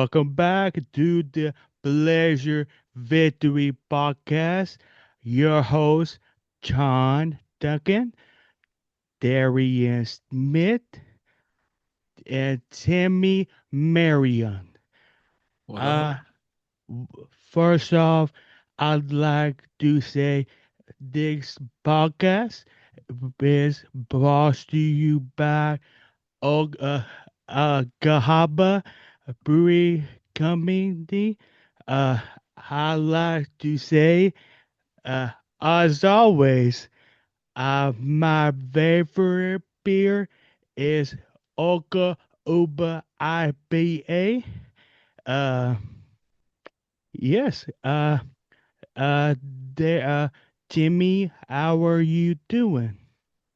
welcome back to the Pleasure Victory Podcast. Your host, John Duncan, Darian Smith, and Timmy Marion. What up? Uh, First off, I'd like to say this podcast is brought to you by Og Gahaba Brewery Company. Uh, I like to say, uh, as always, my favorite beer is Oka Uba IPA. Uh, yes. Uh, there. Jimmy, how are you doing?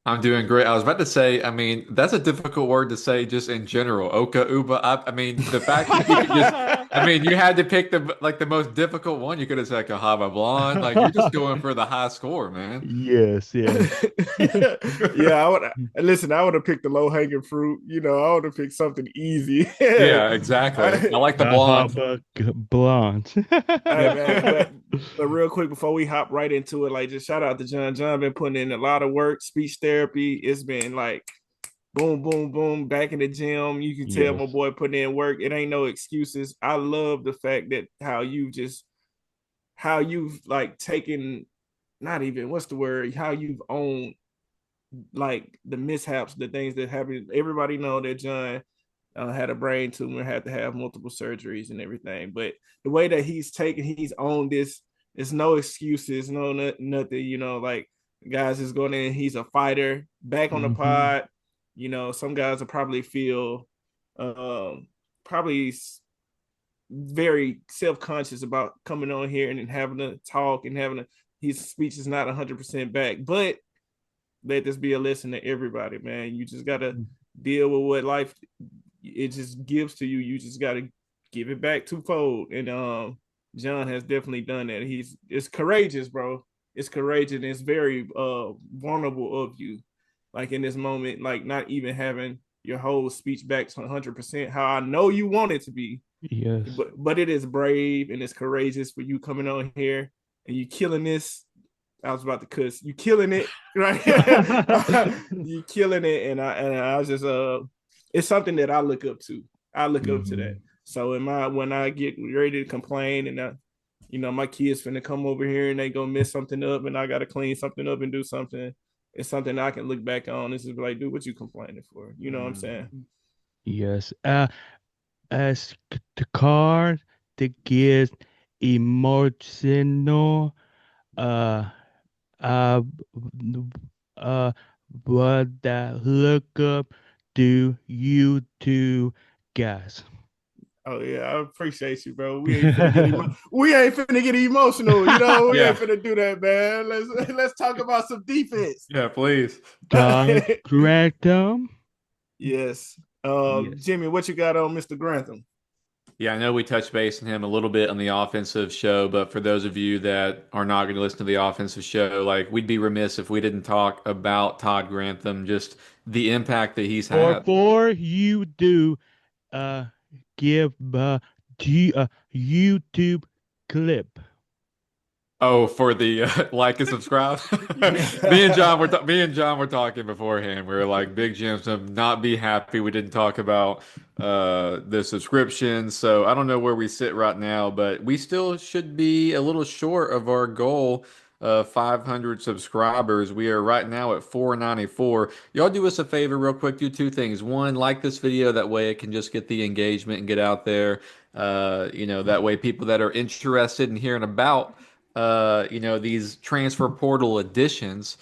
I'm doing great. I was about to say, I mean, that's a difficult word to say just in general. Oka, Uba. I mean, the fact that you could just, I mean, you had to pick the most difficult one. You could have said Cahaba Blonde. Like you're just going for the high score, man. Yes, yes. Yeah, I would listen. I would have picked the low hanging fruit. I would have picked something easy. Yeah, exactly. I I, like the blonde. Cahaba Blonde. hey man, but real quick before we hop right into it, like just shout out to John. John been putting in a lot of work, speech therapy. It's been like boom, boom, boom, back in the gym. You can tell my Yes. boy putting in work. It ain't no excuses. I love the fact that how you've like taken not even what's the word, how you've owned like the mishaps, the things that happen. Everybody know that John had a brain tumor, had to have multiple surgeries and everything. But the way that he's owned this, there's no excuses, no nothing. Like guys is going in. He's a fighter, back on the Hmm. pod. Some guys will probably feel, probably very self conscious about coming on here and having to talk and having to. His speech is not 100% back, but let this be a lesson to everybody, man. You just gotta deal with what life it just gives to you. You just gotta give it back twofold. And John has definitely done that. It's courageous, bro. It's courageous and it's very vulnerable of you. Like in this moment, like not even having your whole speech back to 100% how I know you want it to be. Yes. But it is brave and it's courageous for you coming on here and you killing this. I was about to cuss. You killing it, right? You killing it, and I was just it's something that I look up to. I look up to that. Hmm. So when I get ready to complain and my kids finna come over here and they gonna mess something up and I gotta clean something up and do something. It's something I can look back on. This is like, dude, what you complaining for? You know what I'm saying? Yes. As the card to get emotional, uh, uh, uh, what that look up do you two guys? Oh yeah, I appreciate you, bro. We ain't finna get emotional. We Yeah. ain't finna do that, man. Let's talk about some defense. Yeah, please. God Grantham? Yes. Yes. Jimmy, what you got on Mr. Grantham? Yeah, I know we touched base on him a little bit on the offensive show, but for those of you that are not going to listen to the offensive show, like we'd be remiss if we didn't talk about Todd Grantham, just the impact that he's had. Before you do, uh, give a YouTube clip. Oh, for the like and subscribe. Me and John were talking beforehand. We were like, Big Jim's to not be happy we didn't talk about the subscription. So I don't know where we sit right now, but we still should be a little short of our goal of 500 subscribers. We are right now at 494. Y'all do us a favor real quick. Do two things. One, like this video. That way it can just get the engagement and get out there. That way people that are interested in hearing about these transfer portal additions.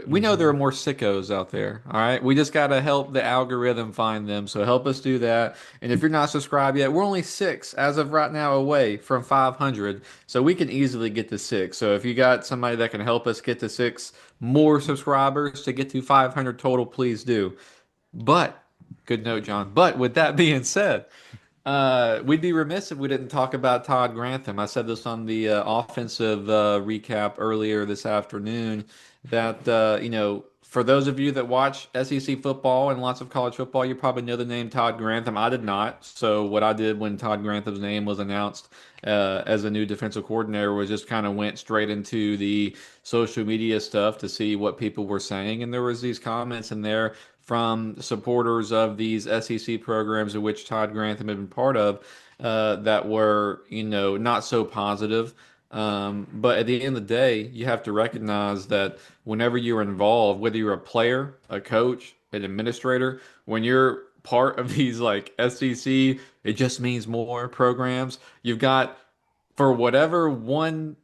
We know there are Hmm. more sickos out there. All right. We just got to help the algorithm find them. So help us do that. And if you're not subscribed yet, we're only six as of right now away from 500. So we can easily get to six. So if you got somebody that can help us get to six more subscribers to get to 500 total, please do. But, good note, John. But with that being said, we'd be remiss if we didn't talk about Todd Grantham. I said this on the offensive recap earlier this afternoon that For those of you that watch SEC football and lots of college football, you probably know the name Todd Grantham. I did not. So what I did when Todd Grantham's name was announced as a new defensive coordinator was just kind of went straight into the social media stuff to see what people were saying, and there was these comments in there from supporters of these SEC programs in which Todd Grantham had been part of that were, not so positive. But at the end of the day, you have to recognize that whenever you're involved, whether you're a player, a coach, an administrator, when you're part of these like SEC, it just means more programs. You've got for whatever one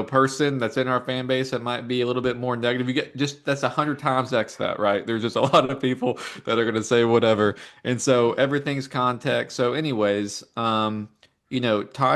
person that's in our fan base that might be a little bit more negative, you get just that's 100 times X that, right? There's just a lot of people that are going to say whatever, and so everything's context. So anyways, Todd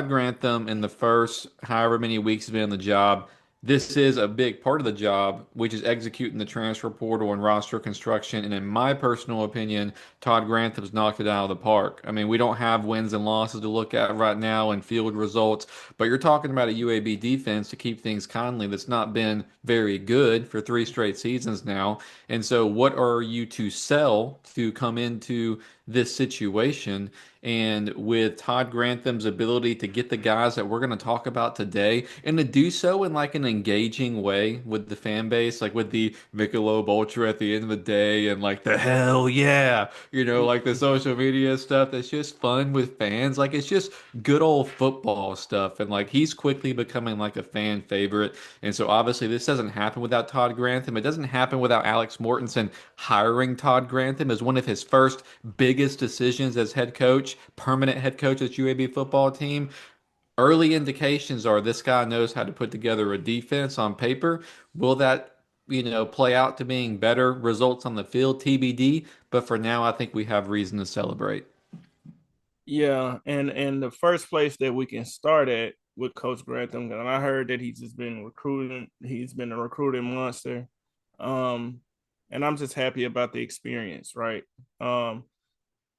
Grantham in the first however many weeks he's been on the job, this is a big part of the job, which is executing the transfer portal and roster construction. And in my personal opinion, Todd Grantham's knocked it out of the park. I mean, we don't have wins and losses to look at right now and field results, but you're talking about a UAB defense, to keep things kindly, that's not been very good for 3 straight seasons now. And so, what are you to sell to come into this situation? And with Todd Grantham's ability to get the guys that we're going to talk about today and to do so in like an engaging way with the fan base, like with the Michelob Ultra at the end of the day and like the hell yeah, like the social media stuff that's just fun with fans. Like it's just good old football stuff. And like he's quickly becoming like a fan favorite. And so obviously this doesn't happen without Todd Grantham. It doesn't happen without Alex Mortensen hiring Todd Grantham as one of his first biggest decisions as head coach, permanent head coach of this UAB football team. Early indications are this guy knows how to put together a defense on paper. Will that, play out to being better results on the field? TBD. But for now, I think we have reason to celebrate. Yeah, and the first place that we can start at with Coach Grantham, and I heard that he's just been recruiting. He's been a recruiting monster, and I'm just happy about the experience, right?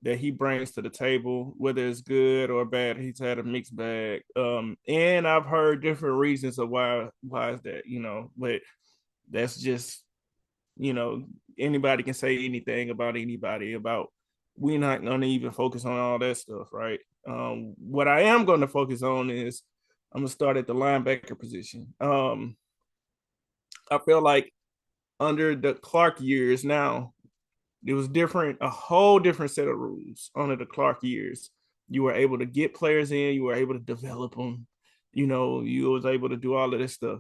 That he brings to the table, whether it's good or bad. He's had a mixed bag, and I've heard different reasons of why is that, but that's just anybody can say anything about anybody about. We're not going to even focus on all that stuff, right? What I am going to focus on is I'm going to start at the linebacker position. I feel like under the Clark years now, it was different, a whole different set of rules under the Clark years. You were able to get players in, you were able to develop them, you was able to do all of this stuff.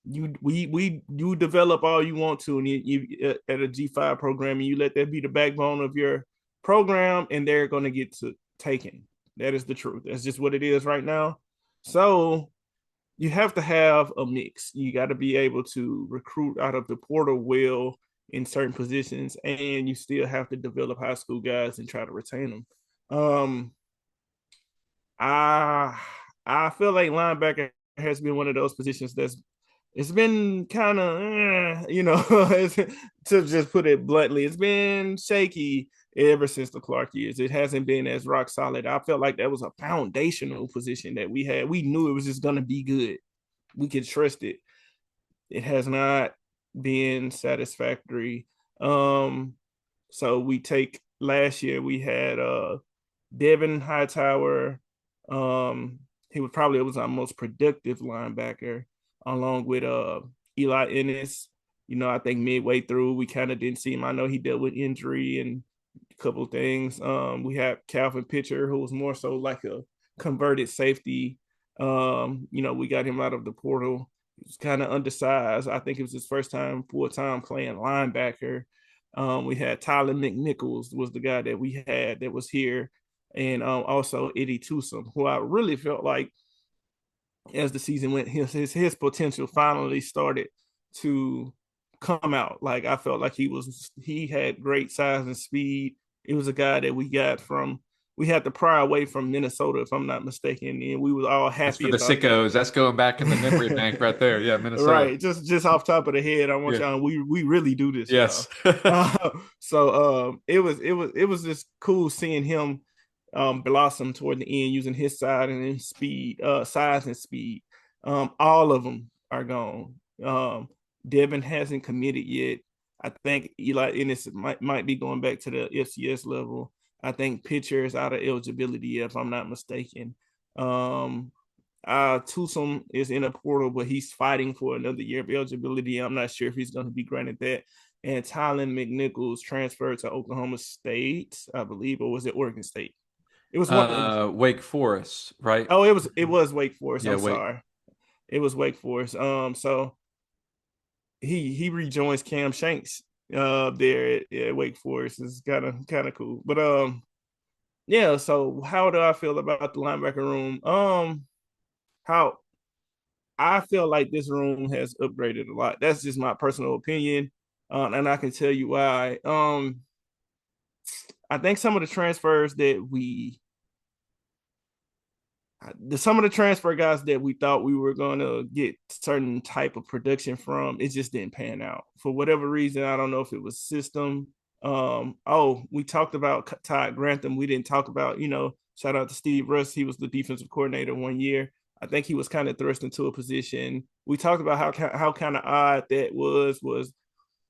You develop all you want to, and you at a G5 program, and you let that be the backbone of your program, and they're going to get to taken. That is the truth. That's just what it is right now. So you have to have a mix. You got to be able to recruit out of the portal well in certain positions, and you still have to develop high school guys and try to retain them. I feel like linebacker has been one of those positions it's been kind of, to just put it bluntly, it's been shaky ever since the Clark years. It hasn't been as rock solid. I felt like that was a foundational position that we had. We knew it was just going to be good. We could trust it. It has not been satisfactory. So we take last year, we had Devin Hightower. He was our most productive linebacker, along with Eli Ennis. I think midway through we kind of didn't see him. I know he dealt with injury and a couple of things. We had Calvin Pitcher, who was more so like a converted safety. We got him out of the portal. He was kind of undersized. I think it was his first time full-time playing linebacker. We had Tyler McNichols was the guy that we had that was here, and also Eddie Tusom, who I really felt like as the season went, his potential finally started to come out. Like I felt like he had great size and speed. It was a guy that we had to pry away from Minnesota, if I'm not mistaken, and we were all That's happy for the about sickos. that. That's going back in the memory bank right there. Yeah, Minnesota. Right, just off top of the head, I want Yeah. y'all. We really do this, y'all. Yes. So it was just cool seeing him blossom toward the end using his side and speed, size and speed. All of them are gone. Devin hasn't committed yet. I think Eli Ennis might be going back to the FCS level. I think Pitcher is out of eligibility, if I'm not mistaken. Tucson is in a portal, but he's fighting for another year of eligibility. I'm not sure if he's going to be granted that. And Tylen McNichols transferred to Oklahoma State, I believe, or was it Oregon State? It was one. Wake Forest, right? Oh, it was Wake Forest. Yeah, I'm Wake. sorry, it was Wake Forest. So he rejoins Cam Shanks there at Wake Forest. Is kind of cool. But yeah. So how do I feel about the linebacker room? How I feel like this room has upgraded a lot. That's just my personal opinion, and I can tell you why. I think some of the transfers that some of the transfer guys that we thought we were going to get certain type of production from, it just didn't pan out for whatever reason. I don't know if it was system. We talked about Todd Grantham. We didn't talk about, shout out to Steve Russ. He was the defensive coordinator one year. I think he was kind of thrust into a position. We talked about how kind of odd that was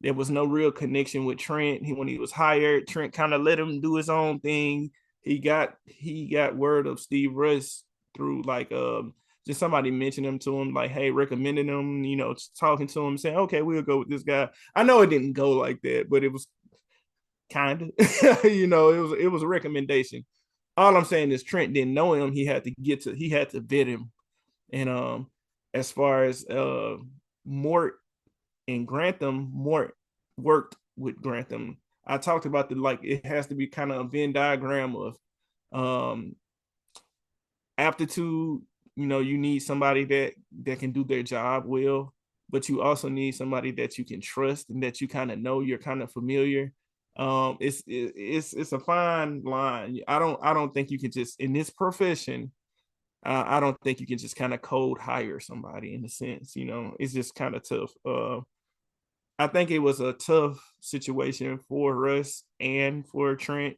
there was no real connection with Trent. When he was hired, Trent kind of let him do his own thing. He got word of Steve Russ through just somebody mentioned him to him, like, hey, recommending him, talking to him, saying, okay, we'll go with this guy. I know it didn't go like that, but it was kind of, it was a recommendation. All I'm saying is Trent didn't know him. He had to vet him. And as far as Mort and Grantham, Mort worked with Grantham. I talked about it has to be kind of a Venn diagram of aptitude. You need somebody that can do their job well, but you also need somebody that you can trust and that you kind of know, you're kind of familiar. It's a fine line. I don't think you can just, in this profession, I don't think you can just kind of cold hire somebody in a sense. It's just kind of tough. I think it was a tough situation for Russ and for Trent.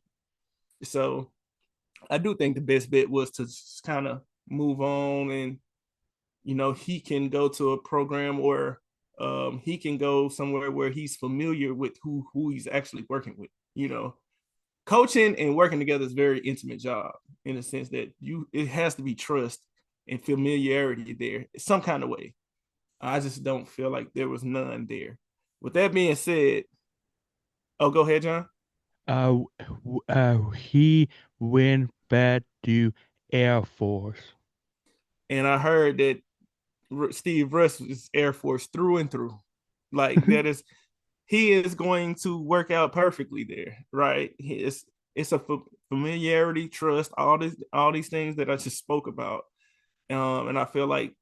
So I do think the best bet was to just kind of move on, and he can go to a program, or he can go somewhere where he's familiar with who he's actually working with. Coaching and working together is a very intimate job, in a sense that it has to be trust and familiarity there some kind of way. I just don't feel like there was none there. With that being said, go ahead, John. He went back to Air Force. And I heard that Steve Russ is Air Force through and through. Like he is going to work out perfectly there, right? It's a familiarity, trust, all these things that I just spoke about. And I feel like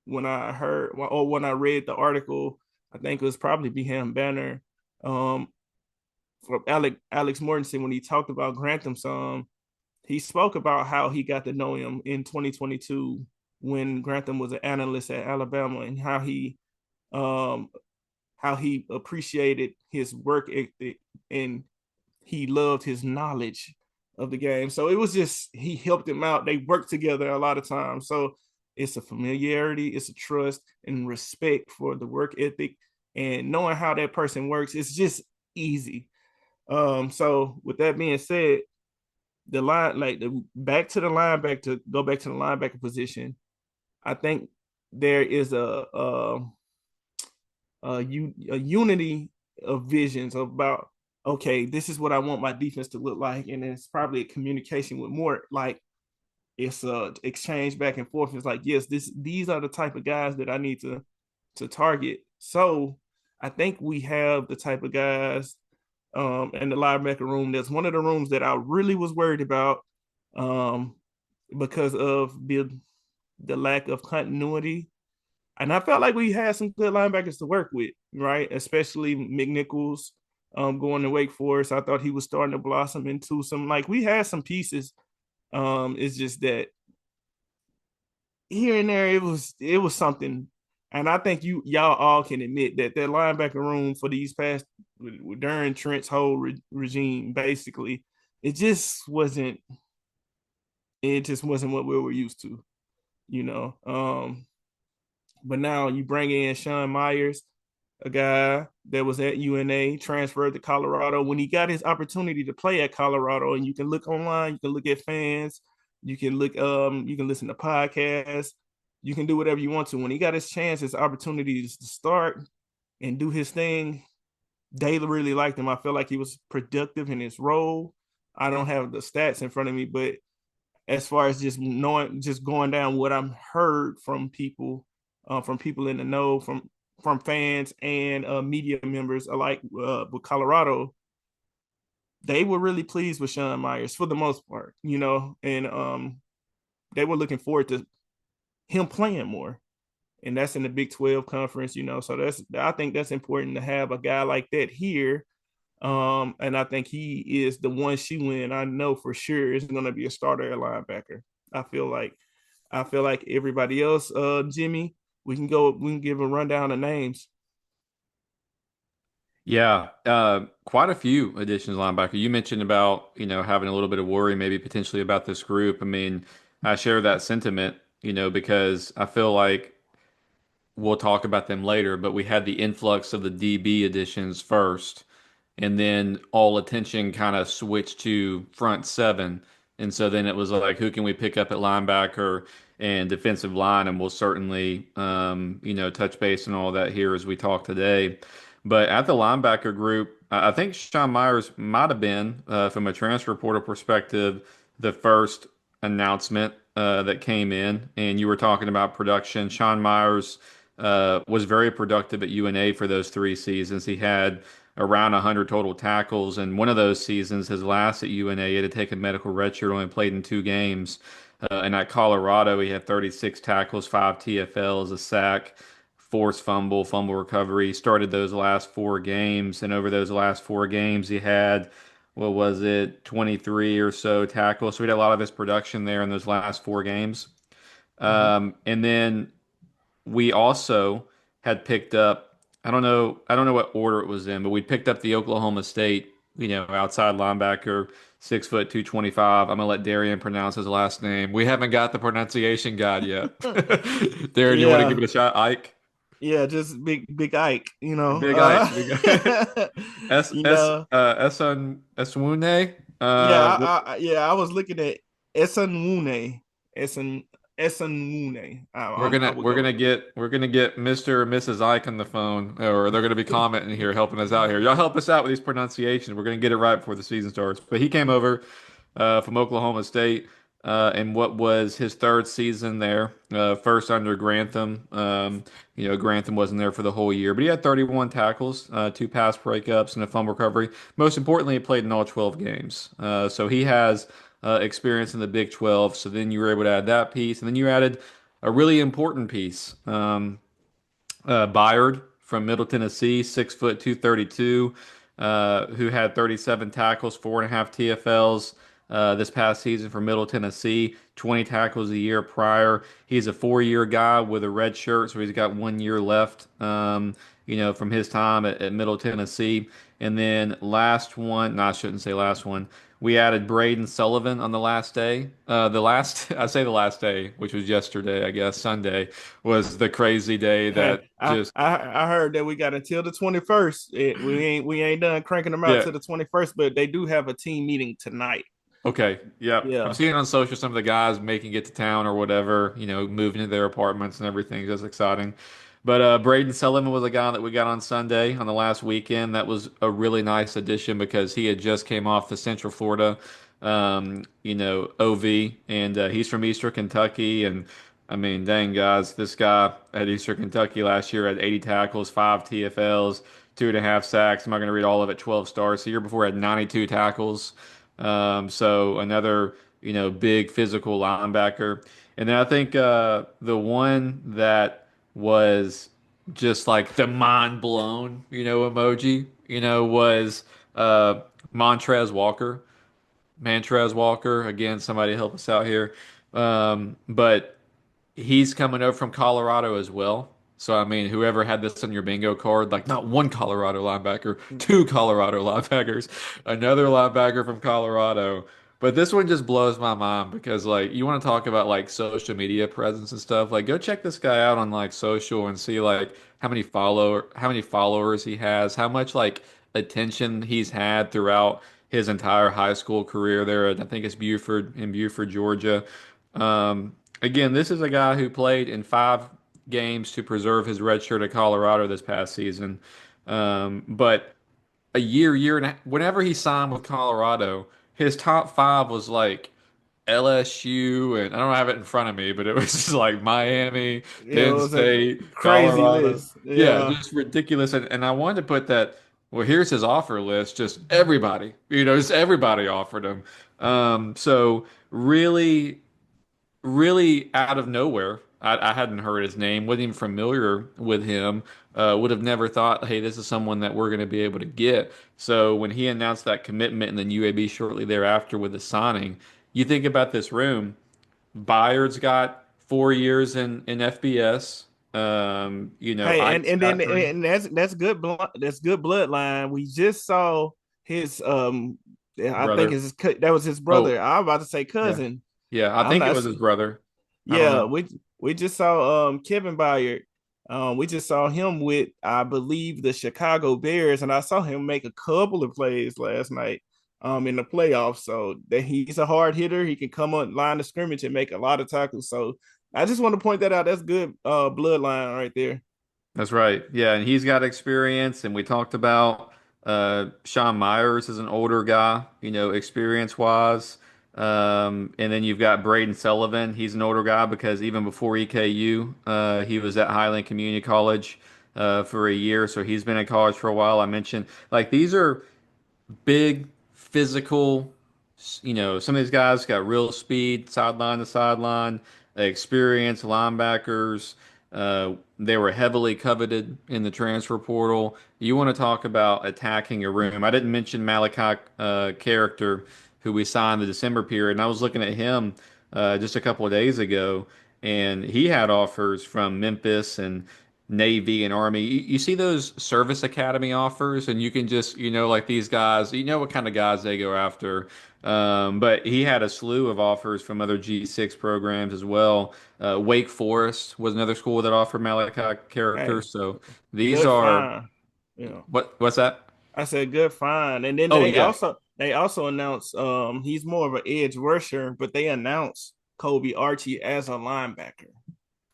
when I read the article, I think it was probably Beham Banner, from Alex Mortensen, when he talked about Grantham's he spoke about how he got to know him in 2022 when Grantham was an analyst at Alabama, and how he appreciated his work ethic and he loved his knowledge of the game. So it was just, he helped him out. They worked together a lot of times. So it's a familiarity, it's a trust and respect for the work ethic, and knowing how that person works. It's just easy. So with that being said, go back to the linebacker position. I think there is a unity of visions about, okay, this is what I want my defense to look like, and it's probably a communication with more, like it's a exchange back and forth. It's like, yes, these are the type of guys that I need to target. So I think we have the type of guys in the linebacker room. That's one of the rooms that I really was worried about, because of the lack of continuity. And I felt like we had some good linebackers to work with, right? Especially McNichols, going to Wake Forest. I thought he was starting to blossom into some, we had some pieces. It's just that here and there it was something. And I think y'all all can admit that linebacker room for these past, during Trent's whole regime, basically, it just wasn't what we were used to. But now you bring in Sean Myers. a guy that was at UNA, transferred to Colorado. When he got his opportunity to play at Colorado, and you can look online, you can look at fans, you can listen to podcasts, you can do whatever you want to. When he got his chance, his opportunities to start and do his thing, they really liked him. I felt like he was productive in his role. I don't have the stats in front of me, but as far as just knowing, just going down what I'm heard from people in the know, from fans and media members alike with Colorado, they were really pleased with Sean Myers for the most part, and they were looking forward to him playing more. And that's in the Big 12 conference. So I think that's important to have a guy like that here. And I think he is the one shoe in. I know for sure is going to be a starter at linebacker. I feel like everybody else, Jimmy, we can give a rundown of names. Yeah, quite a few additions linebacker. You mentioned about, having a little bit of worry maybe potentially about this group. I mean, I share that sentiment, because I feel like we'll talk about them later, but we had the influx of the DB additions first, and then all attention kind of switched to front seven. And so then it was like, who can we pick up at linebacker and defensive line? And we'll certainly, touch base and all that here as we talk today. But at the linebacker group, I think Sean Myers might have been, from a transfer portal perspective, the first announcement that came in. And you were talking about production. Sean Myers was very productive at UNA for those 3 seasons. He had around 100 total tackles, and one of those seasons, his last at UNA, he had to take a medical redshirt, only played in 2 games. And at Colorado, he had 36 tackles, 5 TFLs, a sack, forced fumble, fumble recovery. He started those last 4 games, and over those last 4 games, he had, what was it, 23 or so tackles. So he had a lot of his production there in those last 4 games. Mm-hmm. And then we also had picked up, I don't know what order it was in, but we picked up the Oklahoma State, outside linebacker, 6 foot 225. I'm gonna let Darian pronounce his last name. We haven't got the pronunciation guide yet. Darian, you want to give Yeah, it a shot? Ike? yeah, just big Ike, Big Ike. Big Ike. S you S know, Esun Eswune. yeah, I was looking at Esanwune, Esan Esanwune. We're I gonna would we're go. gonna get we're gonna get Mr. or Mrs. Ike on the phone, or they're gonna be commenting here, helping us out here. Y'all help us out with these pronunciations. We're gonna get it right before the season starts. But he came over from Oklahoma State in what was his third season there, first under Grantham. Grantham wasn't there for the whole year, but he had 31 tackles, 2 pass breakups, and a fumble recovery. Most importantly, he played in all 12 games. So he has experience in the Big 12. So then you were able to add that piece, and then you added a really important piece. Byard from Middle Tennessee, 6 foot 232, who had 37 tackles, 4.5 TFLs this past season for Middle Tennessee, 20 tackles a year prior. He's a 4 year guy with a red shirt, so he's got 1 year left. From his time at Middle Tennessee. And then last one, no, I shouldn't say last one. We added Braden Sullivan on the last day. I say the last day, which was yesterday, I guess. Sunday was the crazy day Hey, that just, I heard that we got until the 21st. We ain't done cranking them out yeah. to the 21st, but they do have a team meeting tonight. Okay, yep. I'm Yeah. seeing on social some of the guys making it to town or whatever, moving to their apartments and everything. That's exciting. But Braden Sullivan was a guy that we got on Sunday on the last weekend. That was a really nice addition because he had just came off the Central Florida, OV, and he's from Eastern Kentucky. And I mean, dang guys, this guy at Eastern Kentucky last year had 80 tackles, 5 TFLs, 2.5 sacks. I'm not going to read all of it. 12 stars. The year before had 92 tackles. So another, big physical linebacker. And then I think the one that was just like the mind blown, emoji, was Montrez Walker. Montrez Walker. Again, somebody help us out here. But he's coming over from Colorado as well. So I mean, whoever had this on your bingo card, like not one Colorado linebacker, 2 Colorado linebackers, another linebacker from Colorado. But this one just blows my mind because like you want to talk about like social media presence and stuff. Like go check this guy out on like social and see like how many followers he has, how much like attention he's had throughout his entire high school career there. I think it's Buford, Georgia. Again, this is a guy who played in 5 games to preserve his red shirt at Colorado this past season. But year and whenever he signed with Colorado, his top 5 was like LSU, and I don't have it in front of me, but it was just like Miami, It Penn was a State, crazy Colorado. list. Yeah, Yeah. just ridiculous. And I wanted to put that, well, here's his offer list, just everybody, just everybody offered him. So really really out of nowhere. I hadn't heard his name, wasn't even familiar with him. Would have never thought, hey, this is someone that we're going to be able to get. So when he announced that commitment and then UAB shortly thereafter with the signing, you think about this room. Bayard's got 4 years in FBS. Hey, and Ike's and then got 3. and that's good. That's good bloodline. We just saw his I think Brother. that was his brother. Oh, I'm about to say yeah. cousin. Yeah, I I'm think it not. was his brother. I don't Yeah, know. we just saw Kevin Byard. We just saw him with, I believe, the Chicago Bears, and I saw him make a couple of plays last night in the playoffs. So that he's a hard hitter. He can come on line of scrimmage and make a lot of tackles. So I just want to point that out. That's good bloodline right there. That's right. Yeah, and he's got experience, and we talked about Sean Myers is an older guy, experience wise. And then you've got Braden Sullivan. He's an older guy because even before EKU, he was at Highland Community College for a year, so he's been in college for a while. I mentioned like these are big, physical. Some of these guys got real speed, sideline to sideline, experienced linebackers. They were heavily coveted in the transfer portal. You want to talk about attacking a room? I didn't mention Malachi character, who we signed the December period, and I was looking at him just a couple of days ago, and he had offers from Memphis and Navy and Army. You see those service academy offers, and you can just, like these guys, what kind of guys they go after. But he had a slew of offers from other G6 programs as well. Wake Forest was another school that offered Malachi character. Hey, So these good are find. Yeah. what's that? I said good find. And then Oh yeah. they also announced he's more of an edge rusher, but they announced Kobe Archie as a linebacker.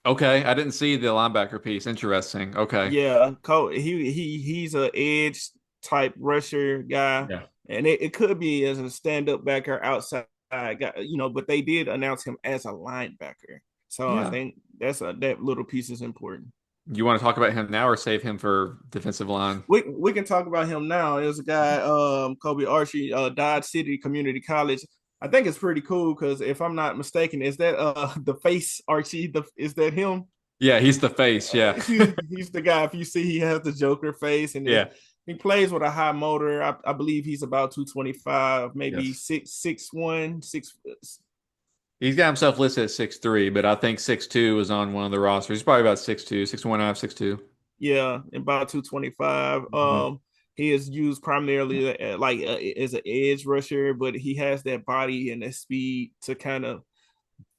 Okay, I didn't see the linebacker piece. Interesting. Okay. Yeah, he's a edge type rusher guy, Yeah. and it could be as a stand up backer outside guy, but they did announce him as a linebacker. So I Yeah. think that little piece is important. You want to talk about him now or save him for defensive line? We can talk about him now. There's a guy, Kobe Archie, Dodge City Community College. I think it's pretty cool because if I'm not mistaken, is that the face Archie? Is that him? Yeah, he's the face. Yeah. He's the guy. If you see, he has the Joker face, and Yeah. he plays with a high motor. I believe he's about 225, maybe Yes. 6'1", 6. He's got himself listed at 6'3", but I think 6'2" is on one of the rosters. He's probably about 6'2", 6'1.5", 6'2". Yeah, about 225. Mhm. He is used primarily as an edge rusher, but he has that body and that speed to kind of.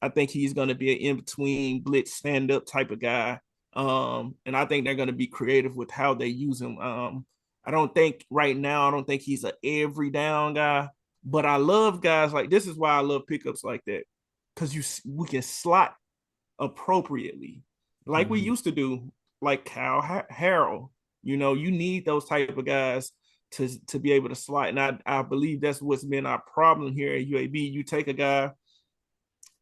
I think he's going to be an in between blitz stand up type of guy. And I think they're going to be creative with how they use him. I don't think right now. I don't think he's an every down guy, but I love guys like this. Is why I love pickups like that because we can slot appropriately, like we Mhm. used to do, like Kyle Harrell. You need those type of guys to be able to slot, and I believe that's what's been our problem here at UAB.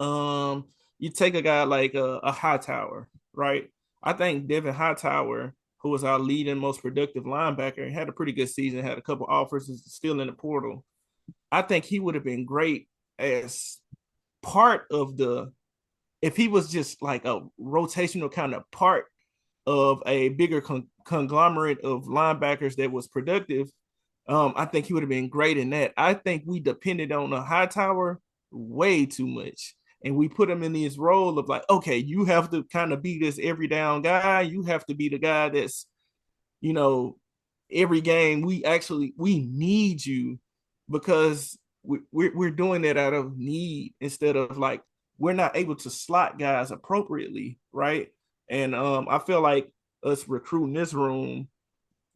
Um, you take a guy like a Hightower, right? I think Devin Hightower, who was our leading most productive linebacker, had a pretty good season, had a couple offers, is still in the portal. I think he would have been great as part of if he was just like a rotational kind of part of a bigger conglomerate of linebackers that was productive. I think he would have been great in that. I think we depended on a Hightower way too much. And we put him in this role of like, okay, you have to kind of be this every down guy. You have to be the guy that's, you know, every game we need you because we're doing it out of need instead of like we're not able to slot guys appropriately, right? And I feel like us recruiting this room,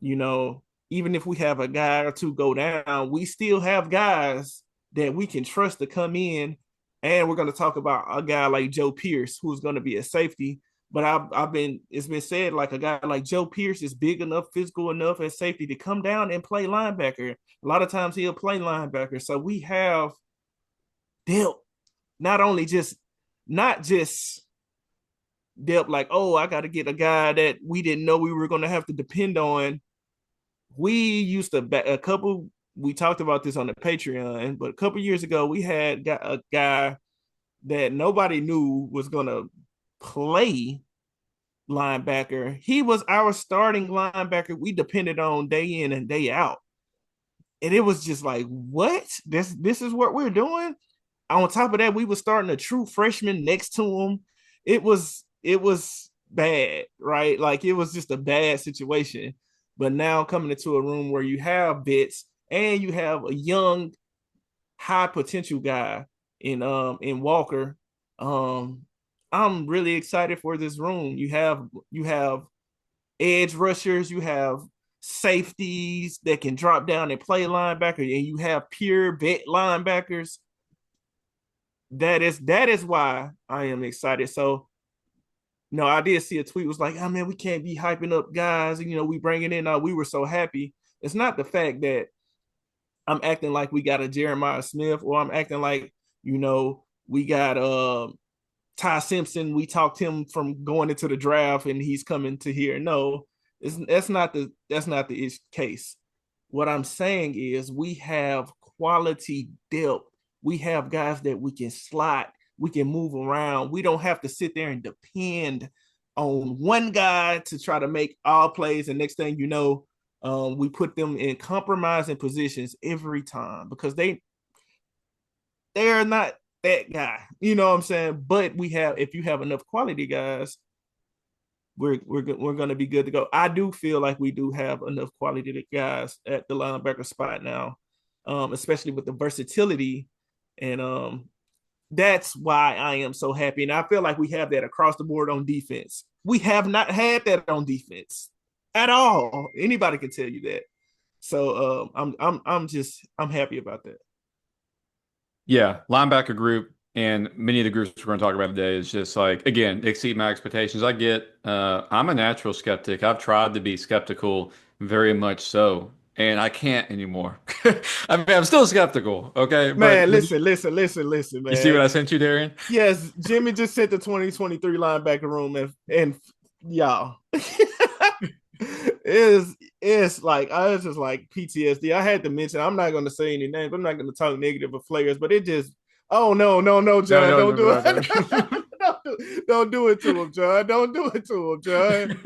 you know, even if we have a guy or two go down, we still have guys that we can trust to come in. And we're going to talk about a guy like Joe Pierce, who's going to be a safety. But it's been said like a guy like Joe Pierce is big enough, physical enough as safety to come down and play linebacker. A lot of times he'll play linebacker. So we have depth, not just depth like, oh, I got to get a guy that we didn't know we were going to have to depend on. We used to we talked about this on the Patreon, but a couple years ago we had a guy that nobody knew was gonna play linebacker. He was our starting linebacker. We depended on day in and day out, and it was just like, what? This is what we're doing. On top of that, we were starting a true freshman next to him. It was bad, right? Like it was just a bad situation. But now coming into a room where you have bits and you have a young, high potential guy in Walker, I'm really excited for this room. You have edge rushers, you have safeties that can drop down and play linebacker, and you have pure vet linebackers. That is why I am excited. So no, I did see a tweet was like, oh man, we can't be hyping up guys. We bringing in. We were so happy. It's not the fact that I'm acting like we got a Jeremiah Smith or I'm acting like we got Ty Simpson. We talked him from going into the draft and he's coming to here. No, that's not the case. What I'm saying is we have quality depth. We have guys that we can slot. We can move around. We don't have to sit there and depend on one guy to try to make all plays. And next thing you know, we put them in compromising positions every time because they are not that guy. You know what I'm saying? But if you have enough quality guys, we're going to be good to go. I do feel like we do have enough quality guys at the linebacker spot now, especially with the versatility and that's why I am so happy. And I feel like we have that across the board on defense. We have not had that on defense at all. Anybody can tell you that. So I'm happy about that. Yeah, linebacker group and many of the groups we're going to talk about today is just like, again, exceed my expectations. I'm a natural skeptic. I've tried to be skeptical very much so, and I can't anymore. I mean, I'm still skeptical, okay? Man, But listen, you see man. what I sent you, Darian? Yes, Jimmy just sent the 2023 linebacker room and y'all. it's like I was just like PTSD. I had to mention. I'm not going to say any names. I'm not going to talk negative of players, but it just. Oh no, John! No, Don't do no, it. Don't do it to him, John. Don't do it to him, John.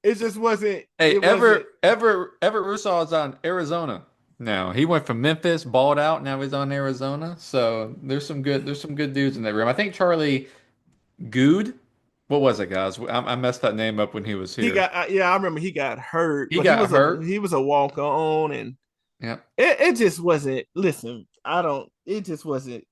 It just wasn't. Hey, It wasn't. Everett Russo is on Arizona now. He went from Memphis, balled out. Now he's on Arizona. So there's some good dudes in that room. I think Charlie Good. What was it, guys? I messed that name up when he was He here. got. Yeah, I remember he got hurt. He But got hurt. he was a walk on, and Yeah. it just wasn't. Listen, I don't. It just wasn't.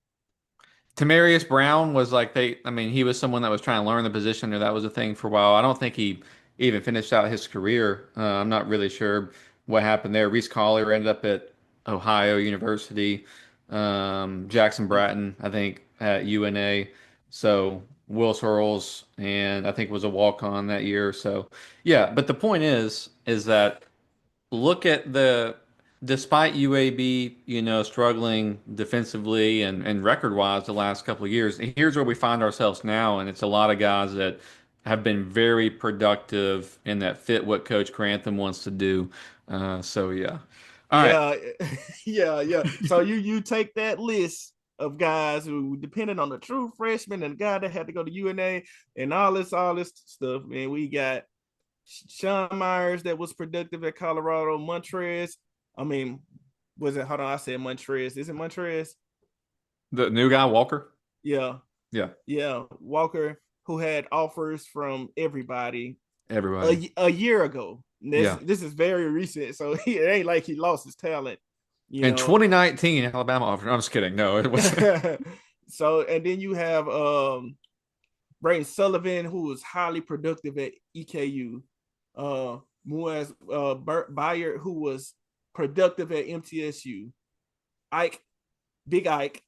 Tamarius Brown was like I mean, he was someone that was trying to learn the position, or that was a thing for a while. I don't think he even finished out his career. I'm not really sure what happened there. Reese Collier ended up at Ohio University. Jackson Bratton, I think, at UNA. So Will Searles, and I think was a walk-on that year. So yeah, but the point is that look at despite UAB, struggling defensively and record-wise the last couple of years, here's where we find ourselves now, and it's a lot of guys that have been very productive and that fit what Coach Grantham wants to do. So yeah. All right. Yeah, yeah. So you take that list of guys who depended on the true freshman and the guy that had to go to UNA and all this stuff, man. We got Sean Myers that was productive at Colorado, Montrez. I mean, was it? Hold on, I said Montrez. Is it Montrez? The new guy, Walker? Yeah, Yeah. yeah. Walker, who had offers from everybody Everybody. a year ago. Yeah. This is very recent, so it ain't like he lost his talent. You In know, 2019, Alabama offered. I'm just kidding. No, it was. so and then you have Brayton Sullivan, who was highly productive at EKU. Muaz Byard, who was productive at MTSU. Ike, Big Ike,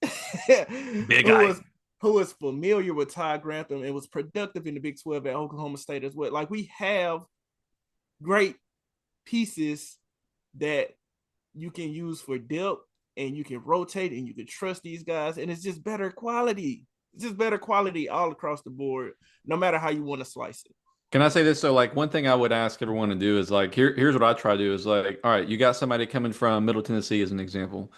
Big who guy. was who was familiar with Ty Grantham and was productive in the Big 12 at Oklahoma State as well. Like we have great pieces that you can use for depth and you can rotate and you can trust these guys, and it's just better quality. It's just better quality all across the board, no matter how you want to slice it. Can I say this? So, like, one thing I would ask everyone to do is like, here's what I try to do is like, all right, you got somebody coming from Middle Tennessee as an example.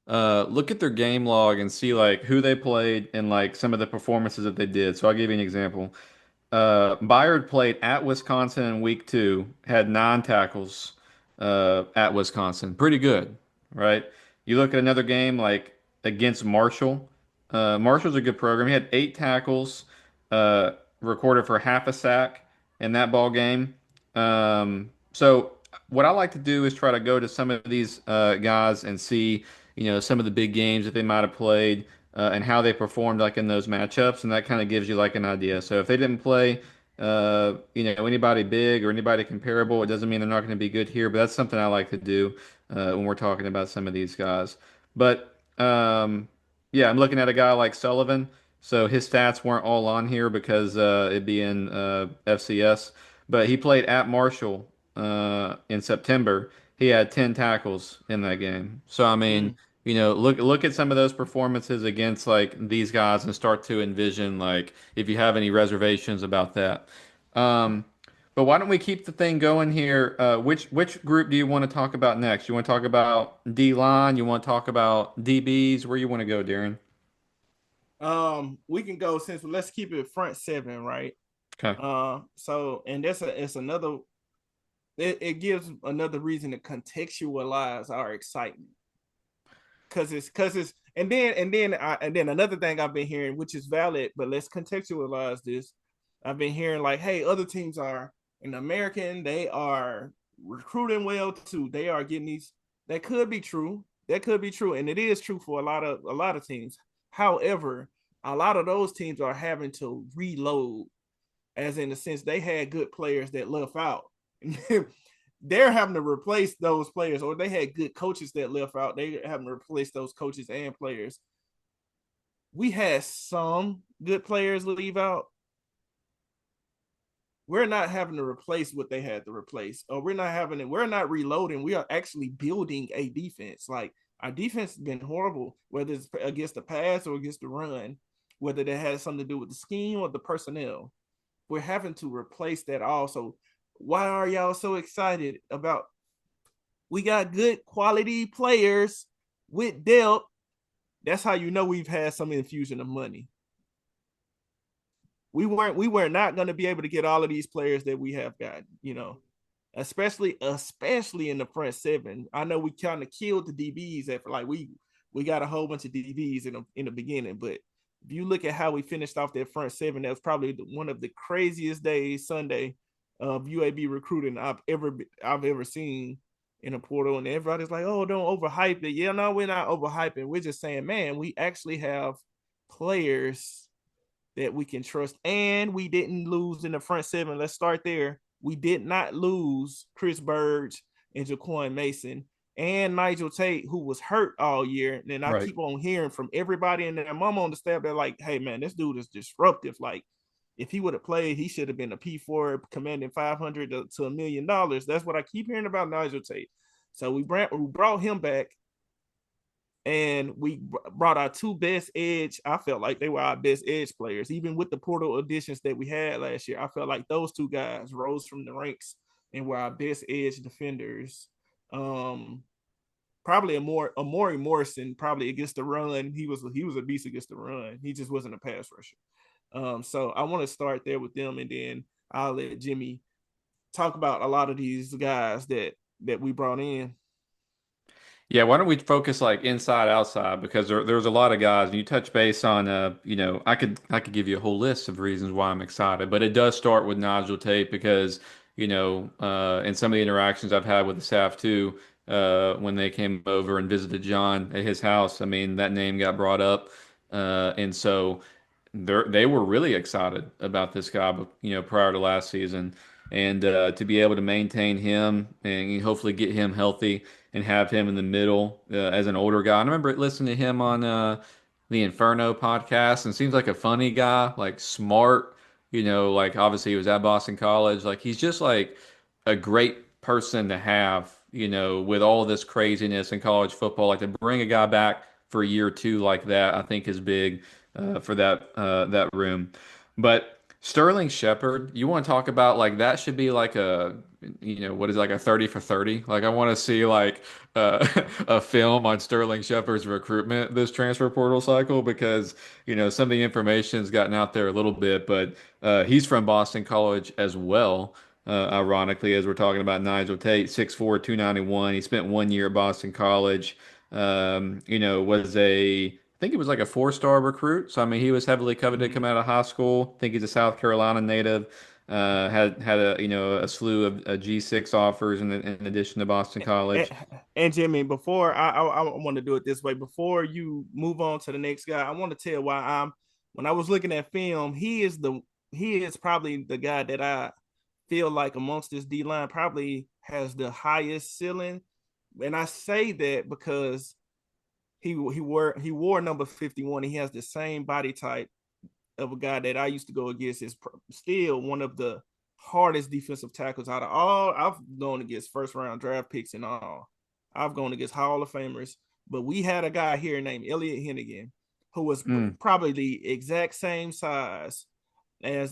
Look at their game log and see like who they played and like some of the performances that they did. So I'll give you an example. Byard played at Wisconsin in week 2, had 9 tackles at Wisconsin. Pretty good, right? You look at another game like against Marshall. Marshall's a good program. He had 8 tackles, uh, recorded for half a sack in that ball game. So what I like to do is try to go to some of these guys and see, some of the big games that they might have played and how they performed like in those matchups, and that kind of gives you like an idea. So if they didn't play, anybody big or anybody comparable, it doesn't mean they're not going to be good here. But that's something I like to do when we're talking about some of these guys. But yeah, I'm looking at a guy like Sullivan. So his stats weren't all on here because it'd be in FCS. But he played at Marshall in September. He had 10 tackles in that game. So I mean, Mm. look at some of those performances against like these guys and start to envision like if you have any reservations about that. Um, but why don't we keep the thing going here? Which group do you want to talk about next? You want to talk about D line? You want to talk about DBs? Where you want to go, Darren? We can go since let's keep it front seven, right? Okay. So and it's another. It gives another reason to contextualize our excitement because it's and then another thing I've been hearing, which is valid, but let's contextualize this. I've been hearing like, hey, other teams are in American, they are recruiting well too. They are getting these. That could be true. That could be true, and it is true for a lot of teams. However, a lot of those teams are having to reload, as in the sense they had good players that left out. They're having to replace those players, or they had good coaches that left out. They having to replace those coaches and players. We had some good players leave out. We're not having to replace what they had to replace, or we're not reloading. We are actually building a defense. Like our defense has been horrible, whether it's against the pass or against the run, whether that has something to do with the scheme or the personnel. We're having to replace that also. Why are y'all so excited about? We got good quality players with depth. That's how you know we've had some infusion of money. We were not going to be able to get all of these players that we have got, especially in the front seven. I know we kind of killed the DBs at like we got a whole bunch of DBs in the beginning, but if you look at how we finished off that front seven, that was probably one of the craziest days Sunday of UAB recruiting I've ever seen in a portal. And everybody's like, "Oh, don't overhype it." Yeah, no, we're not overhyping. We're just saying, man, we actually have players that we can trust, and we didn't lose in the front seven. Let's start there. We did not lose Chris Burge and Jaquan Mason and Nigel Tate, who was hurt all year. And then I Right. keep on hearing from everybody and their mom on the staff, they're like, "Hey, man, this dude is disruptive. Like, if he would have played, he should have been a P4 commanding 500 to $1 million." That's what I keep hearing about Nigel Tate. So we brought him back, and we brought our two best edge. I felt like they were our best edge players, even with the portal additions that we had last year. I felt like those two guys rose from the ranks and were our best edge defenders. Um, Probably Amari Morrison, probably against the run. He was a beast against the run. He just wasn't a pass rusher. So I want to start there with them, and then I'll let Jimmy talk about a lot of these guys that we brought in. Yeah, why don't we focus like inside outside because there's a lot of guys and you touch base on I could give you a whole list of reasons why I'm excited, but it does start with Nigel Tate because in some of the interactions I've had with the staff too, when they came over and visited John at his house. I mean, that name got brought up, and so they were really excited about this guy, prior to last season, and to be able to maintain him and hopefully get him healthy and have him in the middle as an older guy. I remember listening to him on the Inferno podcast, and seems like a funny guy, like smart. Like obviously he was at Boston College. Like he's just like a great person to have. With all this craziness in college football, like to bring a guy back for a year or two like that, I think is big for that room. But Sterling Shepard, you want to talk about like that should be like what is it, like a 30 for 30? Like I want to see like a film on Sterling Shepard's recruitment this transfer portal cycle because some of the information's gotten out there a little bit, but he's from Boston College as well. Ironically, as we're talking about Nigel Tate, 6'4", 291. He spent 1 year at Boston College. Was I think he was like a four-star recruit. So I mean, he was heavily coveted to come out of high school. I think he's a South Carolina native. Had a a slew of G6 offers in addition to Boston And, College. and Jimmy, before I want to do it this way, before you move on to the next guy, I want to tell why when I was looking at film, he is probably the guy that I feel like amongst this D line probably has the highest ceiling. And I say that because he wore number 51. He has the same body type of a guy that I used to go against. Is still one of the hardest defensive tackles out of all. I've gone against first round draft picks and all. I've gone against Hall of Famers, but we had a guy here named Elliot Hennigan who was probably the exact same size as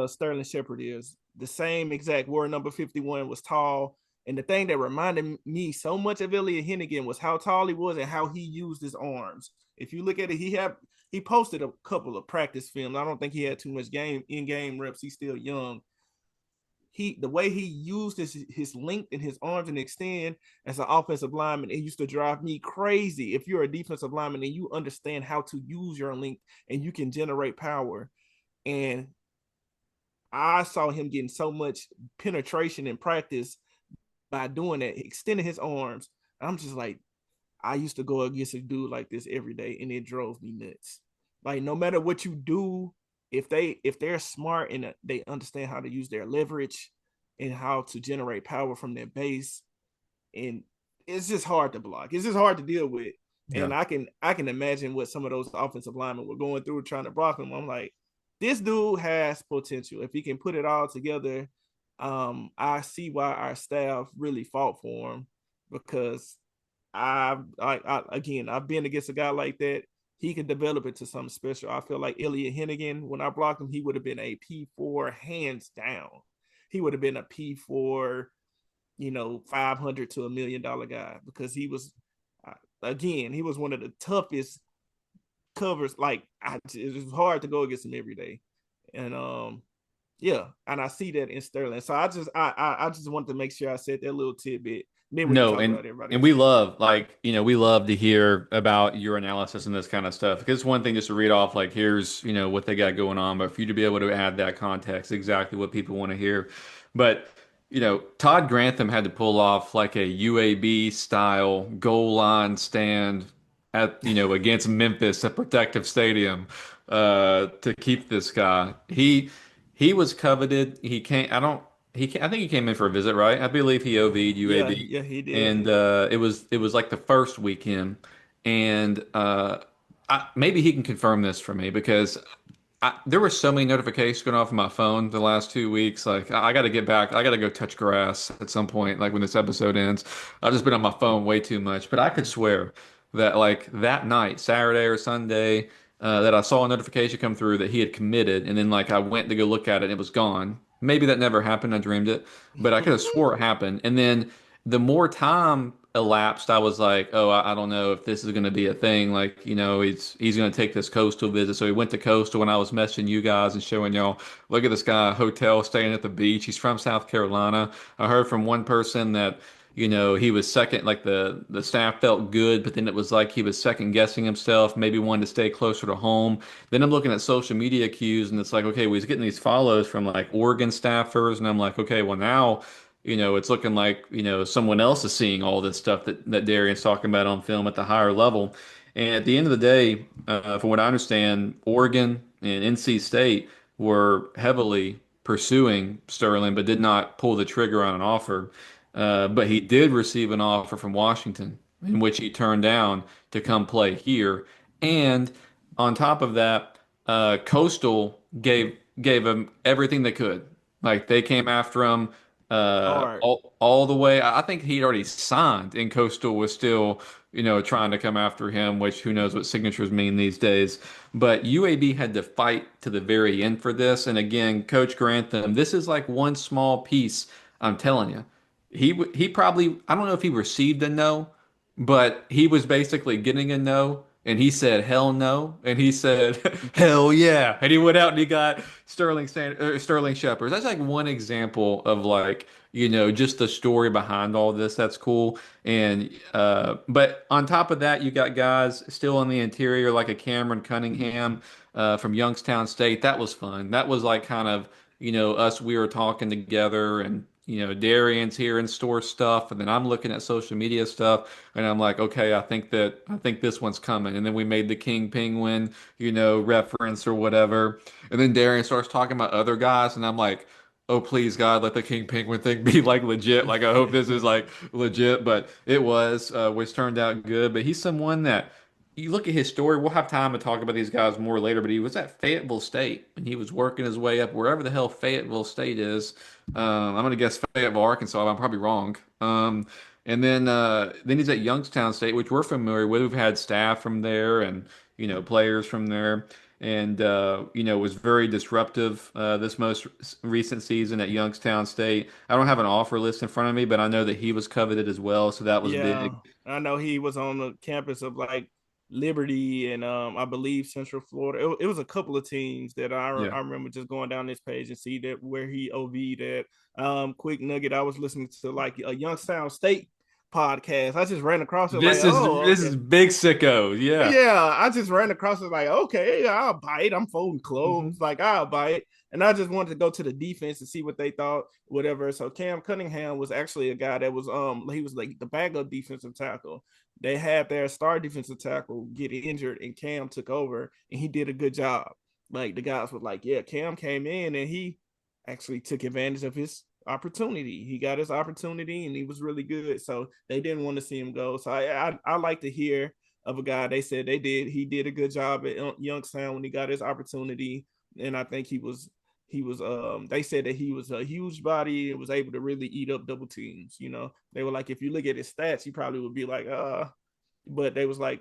Sterling Shepard is. The same exact, wore number 51, was tall. And the thing that reminded me so much of Elliot Hennigan was how tall he was and how he used his arms. If you look at it, he posted a couple of practice films. I don't think he had too much in-game reps. He's still young. The way he used his length and his arms and extend as an offensive lineman, it used to drive me crazy. If you're a defensive lineman and you understand how to use your length and you can generate power. And I saw him getting so much penetration in practice by doing that, extending his arms. I'm just like, I used to go against a dude like this every day, and it drove me nuts. Like no matter what you do, if they're smart and they understand how to use their leverage and how to generate power from their base, and it's just hard to block. It's just hard to deal with. Yeah. And I can imagine what some of those offensive linemen were going through trying to block him. I'm like, this dude has potential. If he can put it all together, I see why our staff really fought for him because I've been against a guy like that. He can develop it to something special. I feel like Elliot Hennigan, when I blocked him, he would have been a P4 hands down. He would have been a P4, 500 to $1 million guy because he was, he was one of the toughest covers. Like it was hard to go against him every day, and yeah, and I see that in Sterling. So I just wanted to make sure I said that little tidbit. Then we can No, talk about everybody and else. we love like we love to hear about your analysis and this kind of stuff because it's one thing just to read off like here's what they got going on, but for you to be able to add that context, exactly what people want to hear. But Todd Grantham had to pull off like a UAB style goal line stand at against Memphis at Protective Stadium to keep this guy. He was coveted. He can't. I don't. I think he came in for a visit, right? I believe he OV'd Yeah, UAB, yeah, he did. and it was like the first weekend, and maybe he can confirm this for me because there were so many notifications going off my phone the last 2 weeks. Like I got to get back. I got to go touch grass at some point. Like when this episode ends, I've just been on my phone way too much. But I could swear that like that night, Saturday or Sunday, that I saw a notification come through that he had committed, and then like I went to go look at it, and it was gone. Maybe that never happened. I dreamed it, but I could have swore it happened. And then the more time elapsed, I was like, oh, I don't know if this is going to be a thing. Like, he's going to take this coastal visit. So he went to coastal when I was messaging you guys and showing y'all, look at this guy, hotel staying at the beach. He's from South Carolina. I heard from one person that, he was second, like the staff felt good, but then it was like he was second guessing himself, maybe wanted to stay closer to home. Then I'm looking at social media cues and it's like, okay, well, he's getting these follows from like Oregon staffers. And I'm like, okay, well, now it's looking like, someone else is seeing all this stuff that Darian's talking about on film at the higher level. And at the end of the day, from what I understand, Oregon and NC State were heavily pursuing Sterling, but did not pull the trigger on an offer. But he did receive an offer from Washington, in which he turned down to come play here. And on top of that, Coastal gave him everything they could. Like they came after him Hard. all the way. I think he'd already signed, and Coastal was still, trying to come after him. Which who knows what signatures mean these days. But UAB had to fight to the very end for this. And again, Coach Grantham, this is like one small piece. I'm telling you, he probably I don't know if he received a no, but he was basically getting a no. And he said, hell no. And he said, hell yeah. And he went out and he got Sterling Shepard. That's like one example of like, just the story behind all this. That's cool. And, but on top of that, you got guys still in the interior, like a Cameron Cunningham, from Youngstown State. That was fun. That was like kind of, us, we were talking together and, Darian's here and store stuff. And then I'm looking at social media stuff and I'm like, okay, I think this one's coming. And then we made the King Penguin, reference or whatever. And then Darian starts talking about other guys, and I'm like, oh please God, let the King Penguin thing be like legit. Like I hope this is like legit, but it was, which turned out good. But he's someone that you look at his story. We'll have time to talk about these guys more later, but he was at Fayetteville State and he was working his way up wherever the hell Fayetteville State is. I'm gonna guess Fayetteville, Arkansas. But I'm probably wrong. And then he's at Youngstown State, which we're familiar with. We've had staff from there and players from there, and was very disruptive this most recent season at Youngstown State. I don't have an offer list in front of me, but I know that he was coveted as well, so that was Yeah, big. I know he was on the campus of like Liberty and I believe Central Florida. It was a couple of teams that Yeah. I remember just going down this page and see that where he OV'd at. Quick nugget, I was listening to like a Youngstown State podcast. I just ran across it like, oh, This okay. is big sicko. Yeah. Yeah, I just ran across it like, okay, I'll bite. I'm folding hmm clothes, like I'll bite. And I just wanted to go to the defense and see what they thought, whatever. So Cam Cunningham was actually a guy that was he was like the backup defensive tackle. They had their star defensive tackle get injured, and Cam took over, and he did a good job. Like the guys were like, yeah, Cam came in and he actually took advantage of his opportunity. He got his opportunity and he was really good. So they didn't want to see him go. So I like to hear of a guy. They said he did a good job at Youngstown when he got his opportunity, and I think they said that he was a huge body and was able to really eat up double teams. They were like, if you look at his stats, he probably would be like, but they was like,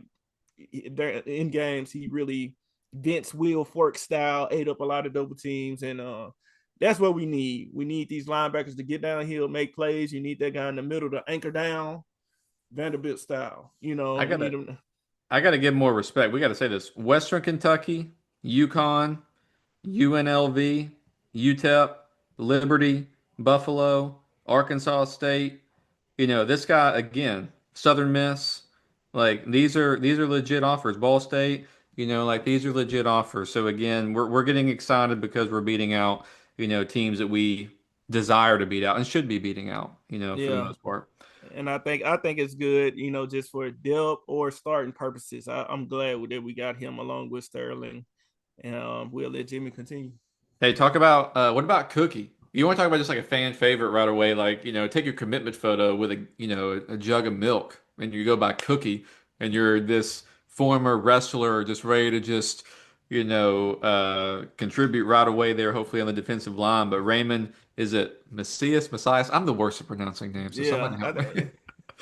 in games he really Vince Will Fork style ate up a lot of double teams, and that's what we need. We need these linebackers to get downhill, make plays. You need that guy in the middle to anchor down Vanderbilt style. I We need gotta him. I gotta give more respect. We gotta say this. Western Kentucky, UConn, UNLV, UTEP, Liberty, Buffalo, Arkansas State. This guy again, Southern Miss. Like these are legit offers. Ball State, like these are legit offers. So again, we're getting excited because we're beating out, teams that we desire to beat out and should be beating out, for the Yeah, most part. and I think it's good. Just for depth or starting purposes. I'm glad that we got him along with Sterling, and we'll let Jimmy continue. Hey, talk about what about Cookie? You want to talk about just like a fan favorite right away? Like, take your commitment photo with a jug of milk, and you go by Cookie, and you're this former wrestler just ready to just, contribute right away there, hopefully on the defensive line. But Raymond, is it Messias? I'm the worst at pronouncing names, so somebody Yeah, help me.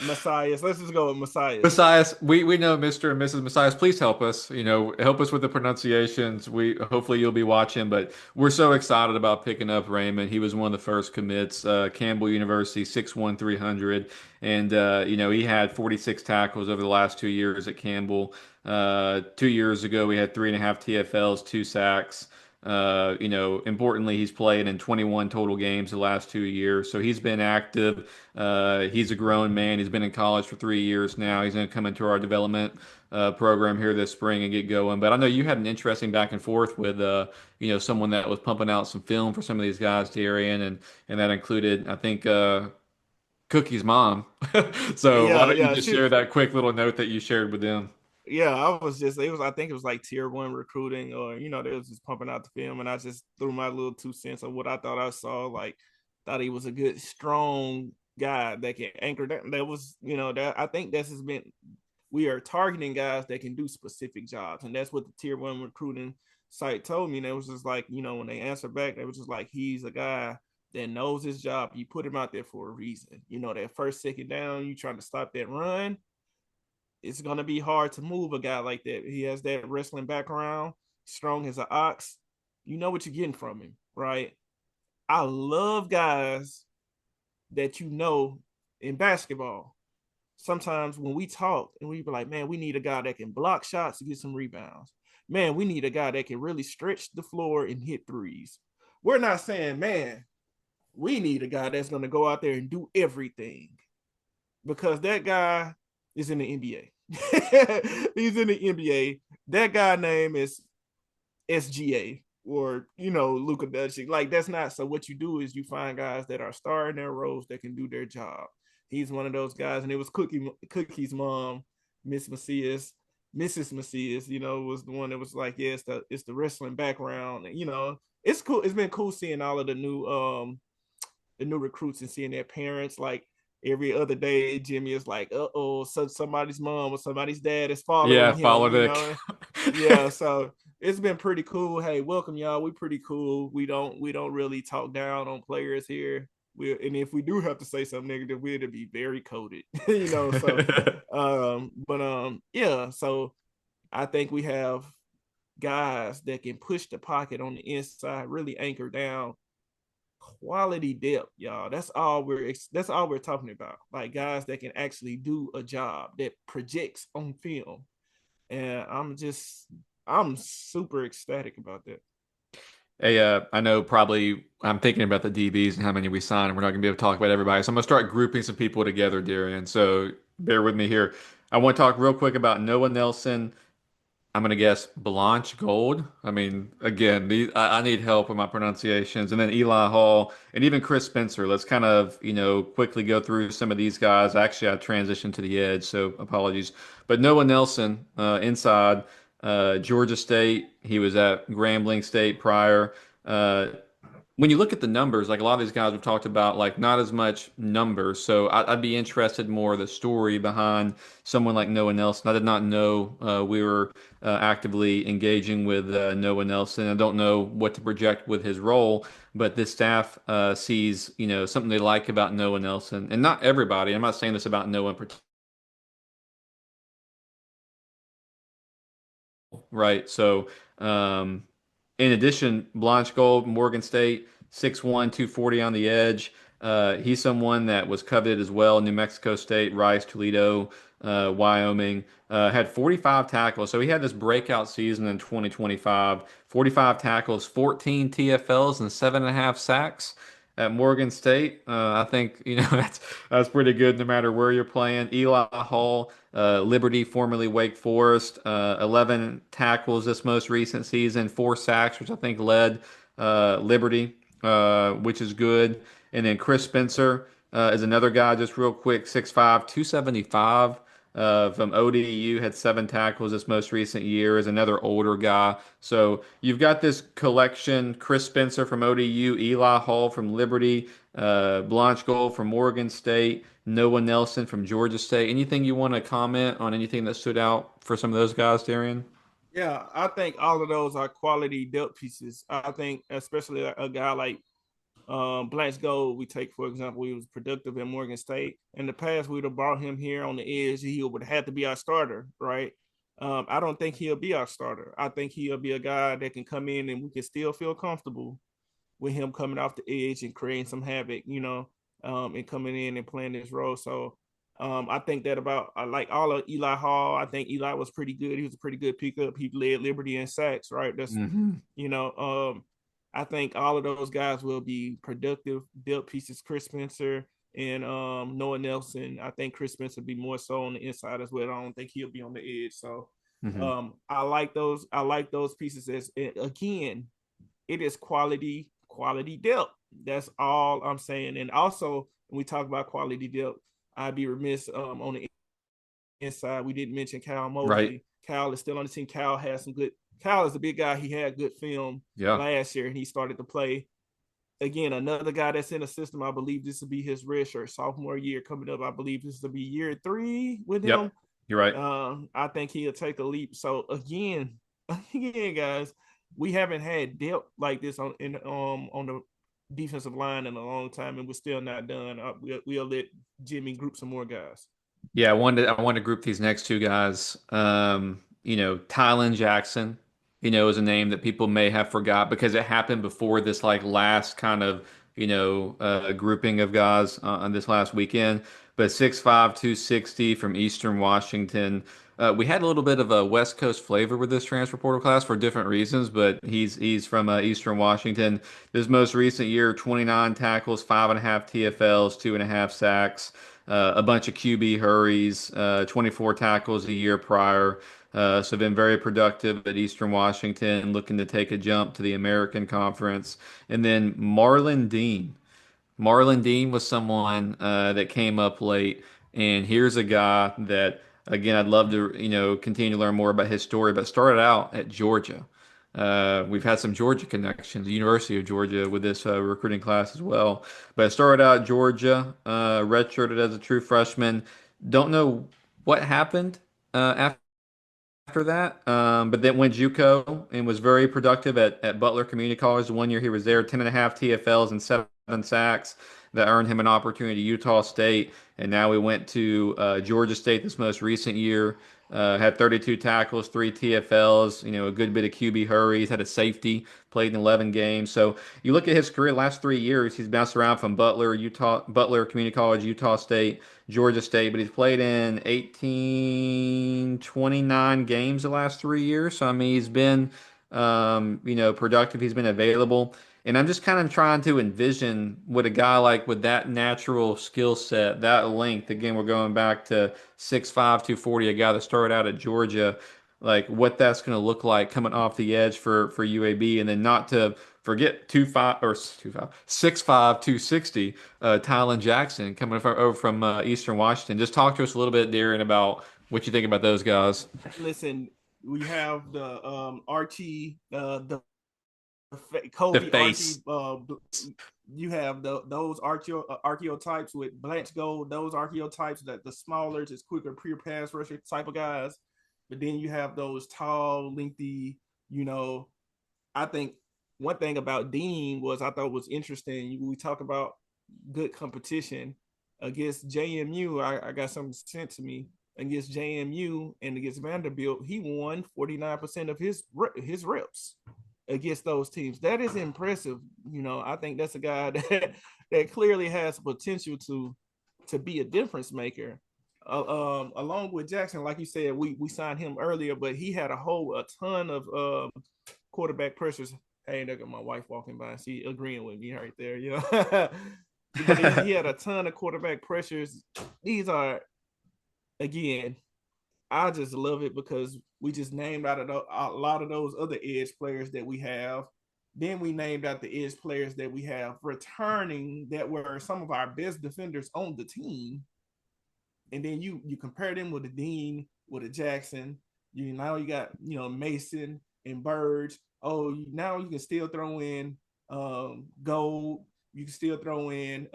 Messias. Let's just go with Messias. Messias, we know Mr. and Mrs. Messias. Please help us. Help us with the pronunciations. We hopefully you'll be watching, but we're so excited about picking up Raymond. He was one of the first commits. Campbell University, 6'1", 300, and he had 46 tackles over the last 2 years at Campbell. 2 years ago, we had 3.5 TFLs, 2 sacks. Importantly, he's played in 21 total games the last 2 years, so he's been active. He's a grown man. He's been in college for 3 years now. He's going to come into our development program here this spring and get going. But I know you had an interesting back and forth with someone that was pumping out some film for some of these guys, Darian, and that included, I think, Cookie's mom. So why Yeah, don't you yeah. just share that quick little note that you shared with them? Yeah, I think it was like tier one recruiting, or they was just pumping out the film, and I just threw my little 2 cents of what I thought I saw. Like, thought he was a good, strong guy that can anchor that. That was, that I think that's has been. We are targeting guys that can do specific jobs, and that's what the tier one recruiting site told me. And it was just like, when they answered back, they was just like, he's a guy that knows his job. You put him out there for a reason. That first, second down, you trying to stop that run, it's gonna be hard to move a guy like that. He has that wrestling background, strong as an ox. You know what you're getting from him, right? I love guys that in basketball. Sometimes when we talk and we be like, man, we need a guy that can block shots and get some rebounds. Man, we need a guy that can really stretch the floor and hit threes. We're not saying, man, we need a guy that's going to go out there and do everything, because that guy is in the NBA. He's in the NBA. That guy name is SGA or Luka Doncic. Like, that's not. So what you do is you find guys that are starring their roles that can do their job. He's one of those guys, and it was Cookie's mom, Mrs. Macias. Was the one that was like, yeah, it's the wrestling background. And, it's cool. It's been cool seeing all of the new recruits and seeing their parents. Like, every other day, Jimmy is like, oh, so somebody's mom or somebody's dad is Yeah, following him, follow Dick. Yeah, so it's been pretty cool. Hey, welcome, y'all. We pretty cool. We don't really talk down on players here. And if we do have to say something negative, we'll be very coded. So yeah, so I think we have guys that can push the pocket on the inside, really anchor down quality depth, y'all. That's all we're talking about. Like, guys that can actually do a job that projects on film. And I'm super ecstatic about that. Hey, I know probably I'm thinking about the DBs and how many we signed, and we're not going to be able to talk about everybody. So I'm going to start grouping some people together, Darian. So bear with me here. I want to talk real quick about Noah Nelson. I'm gonna guess Blanche Gold. I mean, again, I need help with my pronunciations. And then Eli Hall and even Chris Spencer. Let's kind of, quickly go through some of these guys. Actually, I transitioned to the edge, so apologies. But Noah Nelson, inside, Georgia State. He was at Grambling State prior. Uh, when you look at the numbers, like a lot of these guys we've talked about, like not as much numbers. So I'd be interested more the story behind someone like Noah Nelson. I did not know we were actively engaging with Noah Nelson. I don't know what to project with his role, but this staff sees, something they like about Noah Nelson, and not everybody. I'm not saying this about Noah in particular. Right. So, in addition, Blanche Gold, Morgan State, 6'1", 240 on the edge. He's someone that was coveted as well. New Mexico State, Rice, Toledo, Wyoming. Had 45 tackles. So he had this breakout season in 2025. 45 tackles, 14 TFLs, and 7.5 sacks at Morgan State. I think that's pretty good no matter where you're playing. Eli Hall, Liberty, formerly Wake Forest, 11 tackles this most recent season, 4 sacks, which I think led Liberty, which is good. And then Chris Spencer is another guy, just real quick, 6'5", 275. From ODU, had 7 tackles this most recent year, is another older guy. So you've got this collection: Chris Spencer from ODU, Eli Hall from Liberty, Blanche Gold from Morgan State, Noah Nelson from Georgia State. Anything you want to comment on? Anything that stood out for some of those guys, Darian? Yeah, I think all of those are quality depth pieces. I think especially a guy like Blanche Gold, we take for example, he was productive at Morgan State. In the past, we'd have brought him here on the edge. He would have to be our starter, right? I don't think he'll be our starter. I think he'll be a guy that can come in and we can still feel comfortable with him coming off the edge and creating some havoc, and coming in and playing this role. So I think that about I like all of Eli Hall. I think Eli was pretty good. He was a pretty good pickup. He led Liberty in sacks, right? That's you know, I think all of those guys will be productive built pieces. Chris Spencer and Noah Nelson. I think Chris Spencer will be more so on the inside as well. I don't think he'll be on the edge. So I like those. I like those pieces. As again, it is quality depth. That's all I'm saying. And also, when we talk about quality depth, I'd be remiss on the inside. We didn't mention Cal Mosley. Right. Cal is still on the team. Cal has some good. Cal is a big guy. He had good film last year, and he started to play. Again, another guy that's in the system. I believe this will be his redshirt sophomore year coming up. I believe this will be year 3 with him. You're right. I think he'll take a leap. So again, guys, we haven't had depth like this on the defensive line in a long time, and we're still not done. We'll let Jimmy group some more guys. Yeah, I wanted to group these next two guys. Tylen Jackson, is a name that people may have forgot because it happened before this like last kind of, grouping of guys on this last weekend. But 6'5", 260 from Eastern Washington. We had a little bit of a West Coast flavor with this transfer portal class for different reasons, but he's from Eastern Washington. This most recent year, 29 tackles, 5.5 TFLs, 2.5 sacks. A bunch of QB hurries, 24 tackles a year prior. So been very productive at Eastern Washington, looking to take a jump to the American Conference. And then Marlon Dean. Marlon Dean was someone that came up late, and here's a guy that, again, I'd love to, continue to learn more about his story, but started out at Georgia. We've had some Georgia connections, the University of Georgia, with this recruiting class as well. But I started out at Georgia, redshirted as a true freshman. Don't know what happened after that, but then went JUCO and was very productive at Butler Community College. The 1 year he was there, 10.5 TFLs and 7 sacks that earned him an opportunity at Utah State. And now we went to Georgia State this most recent year. Had 32 tackles, 3 TFLs, a good bit of QB hurries, had a safety, played in 11 games. So you look at his career, last 3 years, he's bounced around from Butler Community College, Utah State, Georgia State, but he's played in 29 games the last 3 years. So, I mean, he's been, productive. He's been available. And I'm just kind of trying to envision what a guy like with that natural skill set, that length, again, we're going back to 6'5", 240, a guy that started out at Georgia, like what that's going to look like coming off the edge for UAB. And then not to forget 6'5", 260, Tylen Jackson coming over from Eastern Washington. Just talk to us a little bit, Darren, about what you think about those guys. Listen, we have the Archie, the The Kobe face. Archie. You have those archetypes with Blanche Gold, those archetypes that the smaller, just quicker, pure pass rusher type of guys. But then you have those tall, lengthy, I think one thing about Dean was I thought was interesting. We talk about good competition against JMU. I got something sent to me against JMU and against Vanderbilt. He won 49% of his reps against those teams. That is impressive. I think that's a guy that clearly has potential to be a difference maker. Along with Jackson, like you said, we signed him earlier, but he had a ton of quarterback pressures. Hey, look at my wife walking by. She agreeing with me right there. But he had a ton of quarterback pressures. These are, again, I just love it because we just named out a lot of those other edge players that we have. Then we named out the edge players that we have returning that were some of our best defenders on the team. And then you compare them with a Dean, with a Jackson. Now you got Mason and Burge. Oh, now you can still throw in Gold. You can still throw in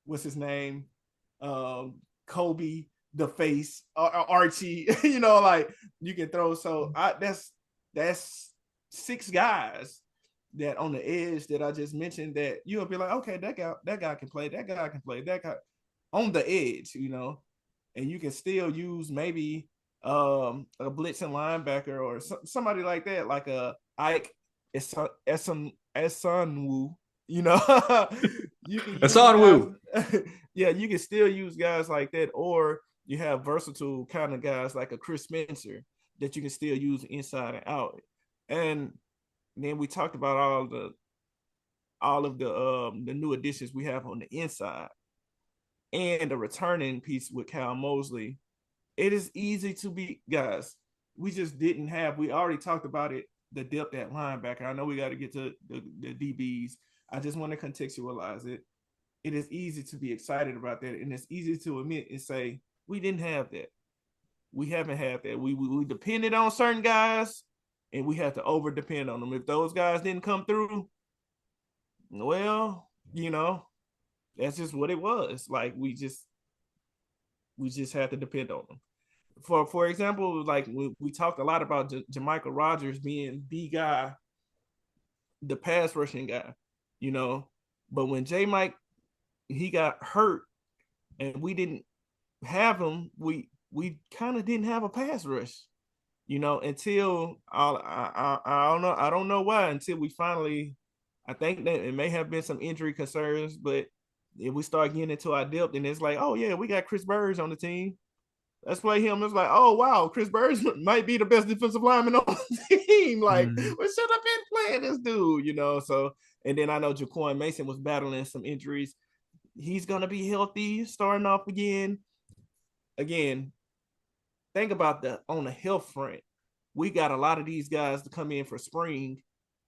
what's his name, Kobe, the face, Archie. Like you can throw. So that's 6 guys that on the edge that I just mentioned that you'll be like, okay, that guy can play. That guy can play. That guy on the edge, and you can still use maybe a blitzing linebacker or somebody like that, like a Ike Esanwu, You know, you can It's use on guys. Woo. Yeah, you can still use guys like that, or you have versatile kind of guys like a Chris Spencer that you can still use inside and out. And then we talked about all of the new additions we have on the inside and the returning piece with Cal Mosley. It is easy to be guys. We just didn't have. We already talked about it. The depth at linebacker. I know we got to get to the DBs. I just want to contextualize it. It is easy to be excited about that, and it's easy to admit and say we didn't have that. We haven't had that. We depended on certain guys, and we had to over depend on them. If those guys didn't come through, well, that's just what it was. Like we just had to depend on them. For example, like we talked a lot about Jermichael Rogers being the guy, the pass rushing guy, you know. But when J Mike he got hurt and we didn't have him, we kind of didn't have a pass rush, until I don't know why until we finally. I think that it may have been some injury concerns, but if we start getting into our depth, and it's like, oh yeah, we got Chris Burge on the team. Let's play him. It's like, oh wow, Chris Burge might be the best defensive lineman on the team. Like, Mm-hmm. we should have been playing this dude. So, and then I know Jaquan Mason was battling some injuries. He's gonna be healthy, starting off again. Again, think about the on the health front. We got a lot of these guys to come in for spring.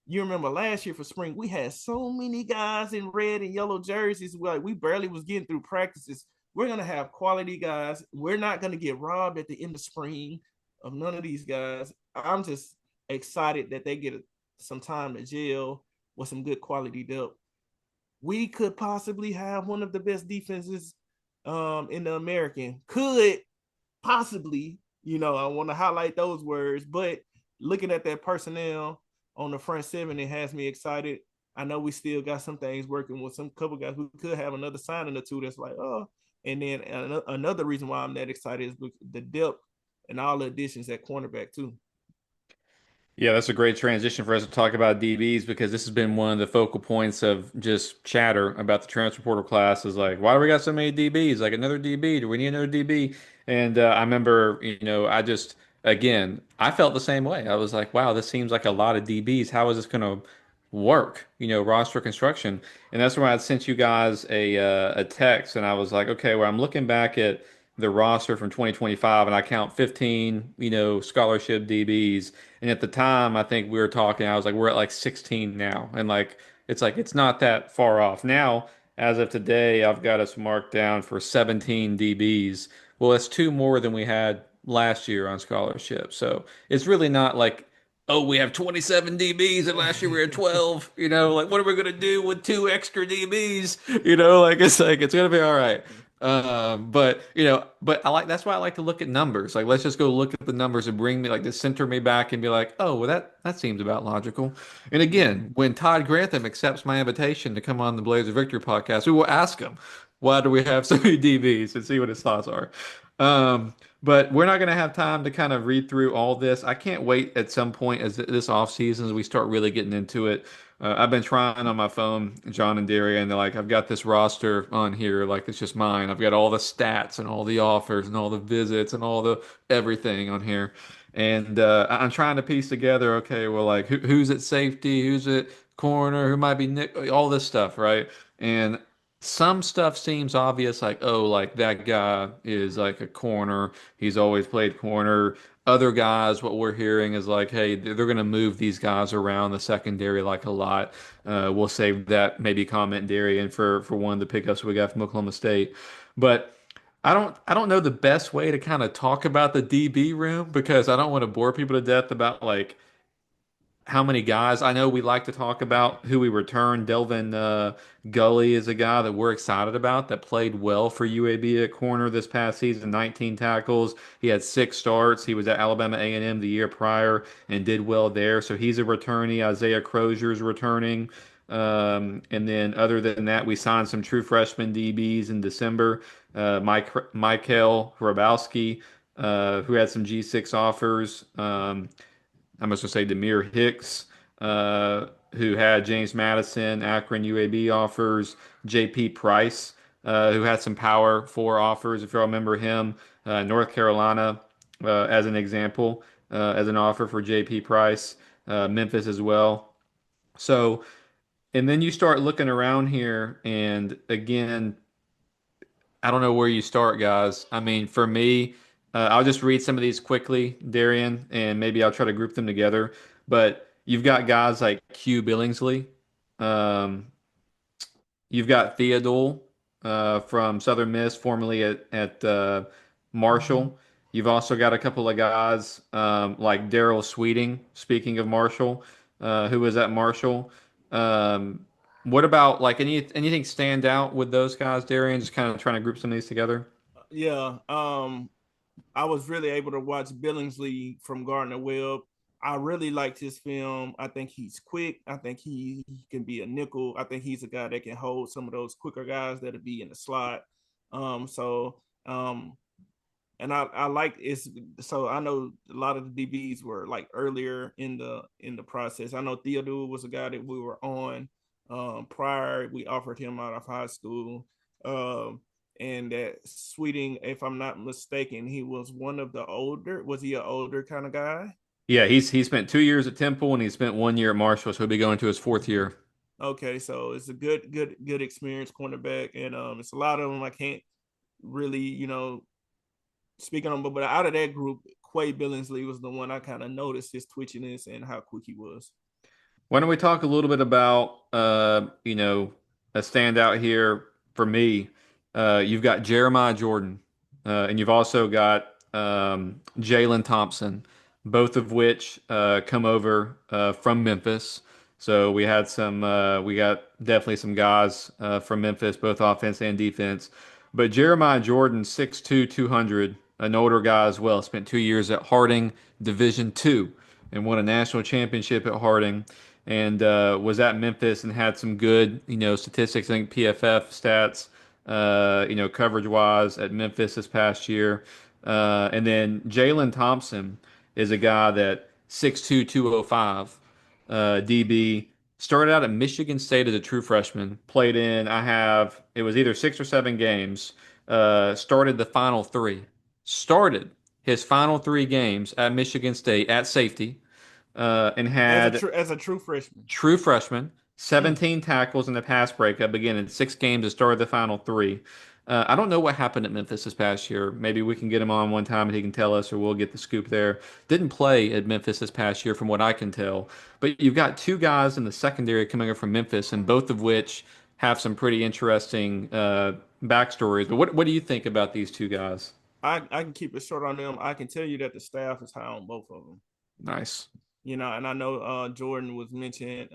You remember last year for spring, we had so many guys in red and yellow jerseys. Like we barely was getting through practices. We're gonna have quality guys. We're not gonna get robbed at the end of spring of none of these guys. I'm just excited that they get some time to gel with some good quality depth. We could possibly have one of the best defenses in the American. Could possibly, I want to highlight those words, but looking at that personnel on the front seven, it has me excited. I know we still got some things working with some couple guys. We could have another signing or two that's like, oh, and then another reason why I'm that excited is the depth and all the additions at cornerback too. Yeah, that's a great transition for us to talk about DBs because this has been one of the focal points of just chatter about the transfer portal class is like, why do we got so many DBs? Like another DB? Do we need another DB? And I remember, I just, again, I felt the same way. I was like, wow, this seems like a lot of DBs. How is this going to work? Roster construction. And that's why I sent you guys a text and I was like, okay, well, I'm looking back at the roster from 2025 and I count 15, scholarship DBs. And at the time, I think we were talking, I was like, we're at like 16 now. And like, it's not that far off. Now, as of today, I've got us marked down for 17 DBs. Well, that's two more than we had last year on scholarship. So it's really not like, oh, we have 27 DBs and last year we had 12. Like, what are we going to do with two extra DBs? Like, it's going to be all right. But that's why I like to look at numbers. Like, let's just go look at the numbers and bring me like to center me back and be like, oh, well, that seems about logical. And again, when Todd Grantham accepts my invitation to come on the Blaze of Victory podcast, we will ask him, why do we have so many DBs and see what his thoughts are. But we're not going to have time to kind of read through all this. I can't wait at some point as this off season as we start really getting into it. I've been trying on my phone, John and Daria, and they're like, I've got this roster on here, like it's just mine. I've got all the stats and all the offers and all the visits and all the everything on here. And I'm trying to piece together, okay, well, like who's at safety, who's at corner, who might be Nick, all this stuff, right? And some stuff seems obvious, like, oh, like that guy is like a corner. He's always played corner. Other guys, what we're hearing is like, hey, they're going to move these guys around the secondary like a lot. We'll save that maybe comment, Darian, for one of the pickups we got from Oklahoma State. But I don't know the best way to kind of talk about the DB room because I don't want to bore people to death about like how many guys. I know we like to talk about who we returned. Delvin Gully is a guy that we're excited about that played well for UAB at corner this past season, 19 tackles. He had 6 starts. He was at Alabama A&M the year prior and did well there. So he's a returnee. Isaiah Crozier's returning. And then other than that, we signed some true freshman DBs in December. Michael Hrabowski, who had some G6 offers. I'm just gonna say Demir Hicks. who had James Madison, Akron UAB offers, JP Price, who had some Power Four offers, if you all remember him, North Carolina, as an example, as an offer for JP Price, Memphis as well. So, and then you start looking around here, and again, I don't know where you start, guys. I mean, for me, I'll just read some of these quickly, Darian, and maybe I'll try to group them together. But you've got guys like Hugh Billingsley. Um, you've got Theodule from Southern Miss, formerly at Marshall. You've also got a couple of guys like Daryl Sweeting, speaking of Marshall, who was at Marshall. Um, what about like anything stand out with those guys, Darian? Just kind of trying to group some of these together. Yeah. I was really able to watch Billingsley from Gardner Webb. I really liked his film. I think he's quick. I think he can be a nickel. I think he's a guy that can hold some of those quicker guys that'll be in the slot. So and I like it's so I know a lot of the DBs were like earlier in the process. I know Theodore was a guy that we were on prior. We offered him out of high school. And that Sweeting, if I'm not mistaken, he was one of the older. Was he an older kind of guy? Yeah, he spent 2 years at Temple and he spent 1 year at Marshall, so he'll be going to his fourth year. Okay, so it's a good experience cornerback, and it's a lot of them I can't really speak on them, but out of that group, Quay Billingsley was the one I kind of noticed his twitchiness and how quick he was. Why don't we talk a little bit about, a standout here for me? You've got Jeremiah Jordan, and you've also got Jalen Thompson, both of which come over from Memphis. So we got definitely some guys from Memphis, both offense and defense. But Jeremiah Jordan, 6'2", 200, an older guy as well, spent 2 years at Harding Division II and won a national championship at Harding and was at Memphis and had some good, statistics. I think PFF stats, coverage wise at Memphis this past year. And then Jalen Thompson is a guy that 6'2", 205, DB. Started out at Michigan State as a true freshman. Played in, it was either 6 or 7 games. Started the final three. Started his final 3 games at Michigan State at safety and had As a true freshman. true freshman, Mm. 17 tackles in the pass breakup, again in 6 games to start the final three. I don't know what happened at Memphis this past year. Maybe we can get him on one time and he can tell us, or we'll get the scoop there. Didn't play at Memphis this past year, from what I can tell. But you've got two guys in the secondary coming up from Memphis, and both of which have some pretty interesting backstories. But what do you think about these two guys? I can keep it short on them. I can tell you that the staff is high on both of them. Nice. And I know Jordan was mentioned.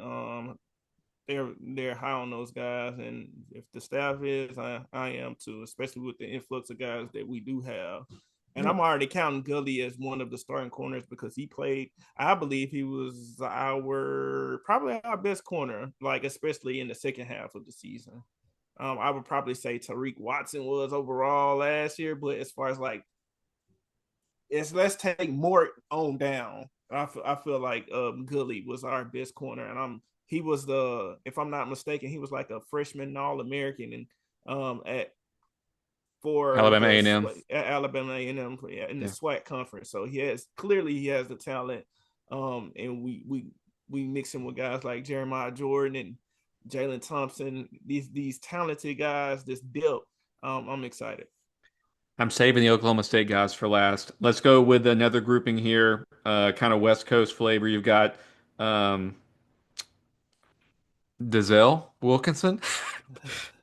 They're high on those guys, and if the staff is, I am too, especially with the influx of guys that we do have. And I'm already counting Gully as one of the starting corners because he played. I believe he was probably our best corner, like especially in the second half of the season. I would probably say Tariq Watson was overall last year, but as far as like, let's take more on down. I feel like Gully was our best corner, and he was if I'm not mistaken, he was like a freshman All American and at for Alabama A&M. Alabama A&M in the Yeah. SWAC conference. So he has the talent, and we mix him with guys like Jeremiah Jordan and Jalen Thompson. These talented guys, this depth. I'm excited. I'm saving the Oklahoma State guys for last. Let's go with another grouping here, kind of West Coast flavor. You've got um, Dazelle Wilkinson,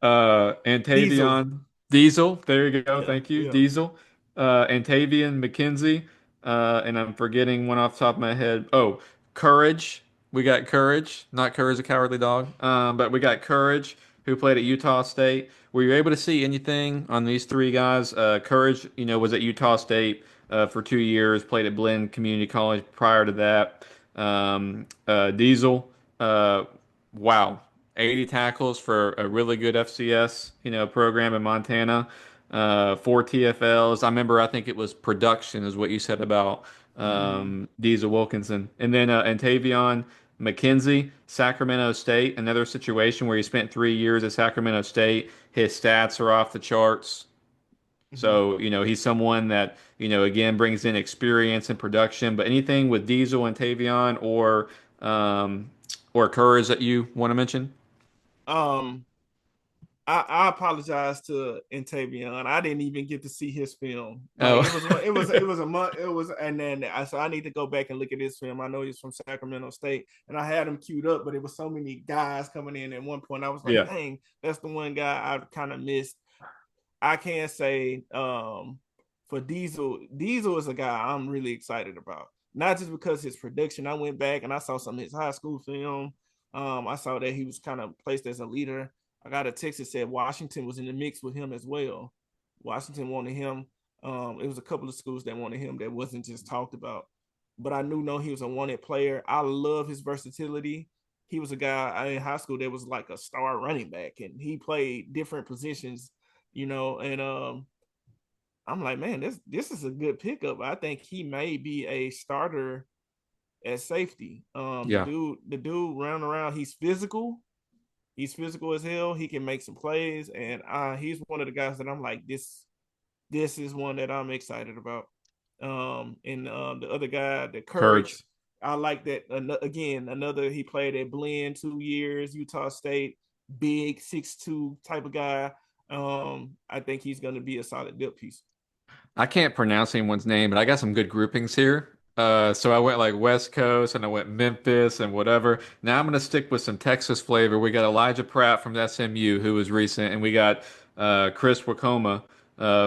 Diesel. Antavion Diesel. There you go. Yeah, Thank you, yeah. Diesel. Antavian McKenzie, and I'm forgetting one off the top of my head. Oh, Courage. We got Courage, not Courage the Cowardly Dog, but we got Courage who played at Utah State. Were you able to see anything on these three guys? Courage, was at Utah State for 2 years, played at Blinn Community College prior to that. Diesel, wow, 80 tackles for a really good FCS, program in Montana. 4 TFLs. I think it was production is what you said about Mm-hmm. Diesel Wilkinson. And then Antavion, McKenzie, Sacramento State, another situation where he spent 3 years at Sacramento State. His stats are off the charts. Mm-hmm. So, he's someone that, again, brings in experience and production. But anything with Diesel and Tavion or Kerr that you want to mention? Um, I apologize to Intavion. I didn't even get to see his film. Like Oh, it was a month. And then I need to go back and look at his film. I know he's from Sacramento State, and I had him queued up, but it was so many guys coming in. At one point, I was like, yeah. dang, that's the one guy I kind of missed. I can say for Diesel, Diesel is a guy I'm really excited about. Not just because his production. I went back and I saw some of his high school film. I saw that he was kind of placed as a leader. I got a text that said Washington was in the mix with him as well. Washington wanted him. It was a couple of schools that wanted him that wasn't just talked about. But I know he was a wanted player. I love his versatility. He was a guy in high school that was like a star running back, and he played different positions, and I'm like, man, this is a good pickup. I think he may be a starter at safety. Yeah. The dude running around, he's physical. He's physical as hell. He can make some plays, and he's one of the guys that I'm like, this is one that I'm excited about. And the other guy, the Courage. Courage, I like that. Again, another, he played at Blinn 2 years, Utah State, big 6'2" type of guy. I think he's going to be a solid depth piece. I can't pronounce anyone's name, but I got some good groupings here. So I went like West Coast and I went Memphis and whatever. Now I'm going to stick with some Texas flavor. We got Elijah Pratt from SMU, who was recent, and we got Chris Wakoma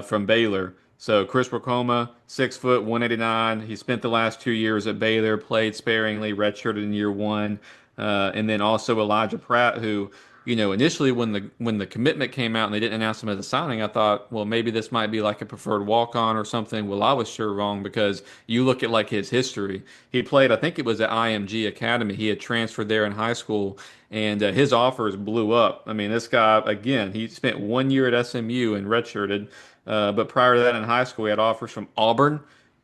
from Baylor. So Chris Wakoma, 6 foot, 189. He spent the last 2 years at Baylor, played sparingly, redshirted in year one. And then also Elijah Pratt, who initially when the commitment came out and they didn't announce him as a signing, I thought, well, maybe this might be like a preferred walk-on or something. Well, I was sure wrong because you look at like his history. He played, I think it was at IMG Academy. He had transferred there in high school, and his offers blew up. I mean, this guy again, he spent 1 year at SMU and redshirted, but prior to that in high school, he had offers from Auburn,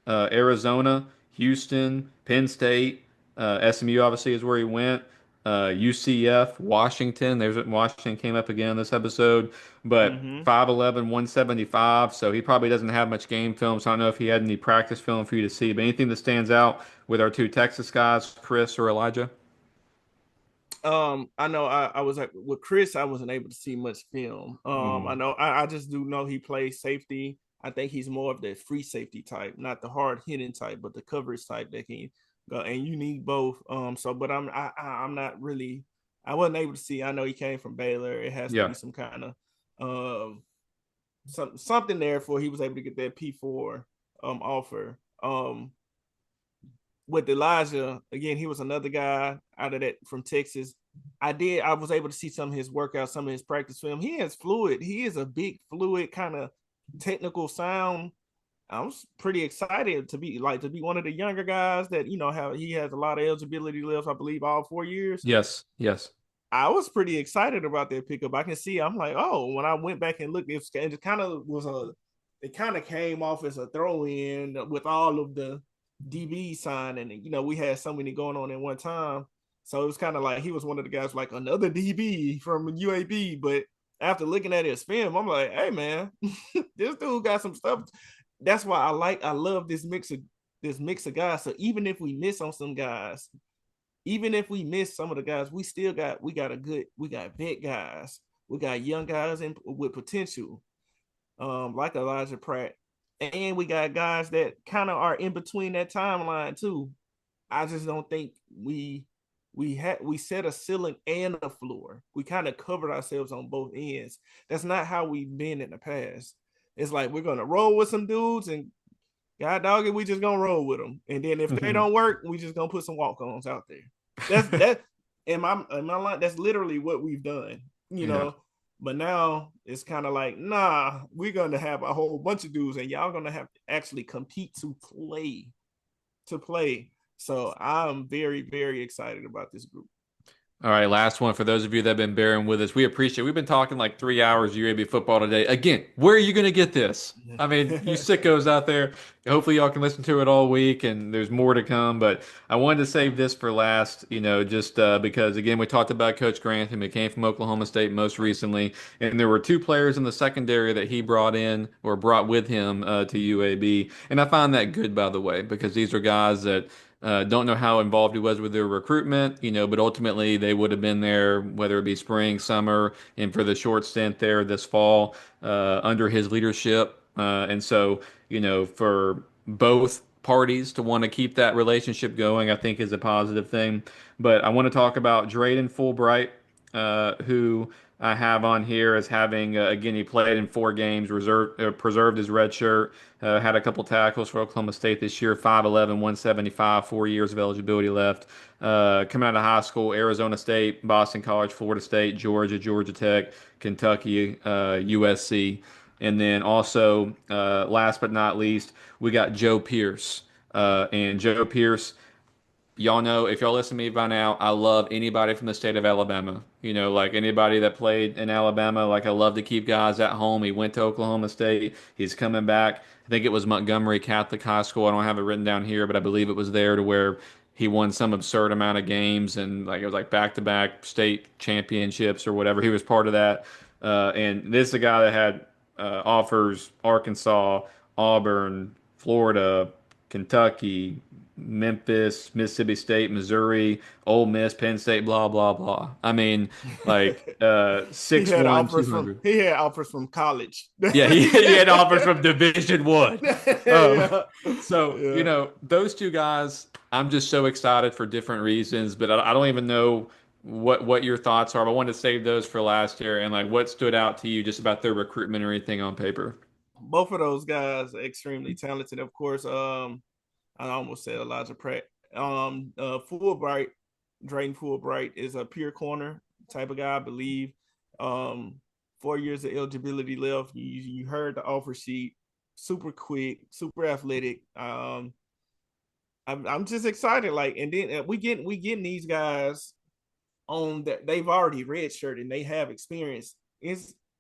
Arizona, Houston, Penn State. SMU obviously is where he went. UCF, Washington. There's Washington came up again this episode, but Mm-hmm. 5'11", 175. So he probably doesn't have much game film. So I don't know if he had any practice film for you to see. But anything that stands out with our two Texas guys, Chris or Elijah? I know I was like with Chris, I wasn't able to see much film. I know I just do know he plays safety. I think he's more of the free safety type, not the hard hitting type, but the coverage type that can go. And you need both. But I'm not really. I wasn't able to see. I know he came from Baylor. It has to Yeah. be some kind of something there for he was able to get that P4 offer. With Elijah, again, he was another guy out of that from Texas. I was able to see some of his workouts, some of his practice film. He is a big fluid kind of technical sound. I was pretty excited to be one of the younger guys that how he has a lot of eligibility left, I believe all 4 years. Yes. Yes. I was pretty excited about that pickup. I can see, I'm like, oh, when I went back and looked, it kind of came off as a throw in with all of the DB sign, and we had so many going on at one time. So it was kind of like he was one of the guys, like another DB from UAB. But after looking at his film, I'm like, hey man, this dude got some stuff. That's why I love this mix of guys. So even if we miss on some guys, even if we miss some of the guys, we got vet guys, we got young guys with potential, like Elijah Pratt, and we got guys that kind of are in between that timeline too. I just don't think we set a ceiling and a floor. We kind of covered ourselves on both ends. That's not how we've been in the past. It's like we're gonna roll with some dudes, and God dog it, we just gonna roll with them. And then if they don't work, we just gonna put some walk-ons out there. That's in my line. That's literally what we've done. Yeah. But now it's kind of like, nah, we're gonna have a whole bunch of dudes, and y'all gonna have to actually compete to play. So I'm very, very excited about this group. All right, last one for those of you that have been bearing with us. We appreciate. We've been talking like 3 hours UAB football today. Again, where are you going to get this? I mean, you sickos out there. Hopefully, y'all can listen to it all week, and there's more to come. But I wanted to save this for last. Just because again, we talked about Coach Grantham. He came from Oklahoma State most recently, and there were two players in the secondary that he brought in or brought with him to UAB, and I find that good, by the way, because these are guys that. Don't know how involved he was with their recruitment, but ultimately they would have been there, whether it be spring, summer, and for the short stint there this fall under his leadership. And so, for both parties to want to keep that relationship going, I think is a positive thing. But I want to talk about Drayden Fulbright, who I have on here as having, again, he played in 4 games, preserved his red shirt, had a couple tackles for Oklahoma State this year, 5'11", 175, 4 years of eligibility left. Coming out of high school, Arizona State, Boston College, Florida State, Georgia, Georgia Tech, Kentucky, USC. And then also, last but not least, we got Joe Pierce. And Joe Pierce, y'all know, if y'all listen to me by now, I love anybody from the state of Alabama. Like anybody that played in Alabama, like I love to keep guys at home. He went to Oklahoma State. He's coming back. I think it was Montgomery Catholic High School. I don't have it written down here, but I believe it was there to where he won some absurd amount of games and like it was like back-to-back state championships or whatever. He was part of that. And this is a guy that had offers Arkansas, Auburn, Florida, Kentucky, Memphis, Mississippi State, Missouri, Ole Miss, Penn State, blah blah blah. I mean, like He had 6'1", offers 200. he had offers from college. Yeah, he had offers from Division One. Yeah. So Yeah. those two guys, I'm just so excited for different reasons, but I don't even know what your thoughts are. But I wanted to save those for last year and like what stood out to you just about their recruitment or anything on paper. Both of those guys are extremely talented. Of course, I almost said Elijah Pratt. Fulbright, Drayton Fulbright is a pure corner type of guy, I believe. Um, 4 years of eligibility left. You heard the offer sheet. Super quick, super athletic. I'm just excited. Like, and then we getting these guys on that they've already redshirted and they have experience.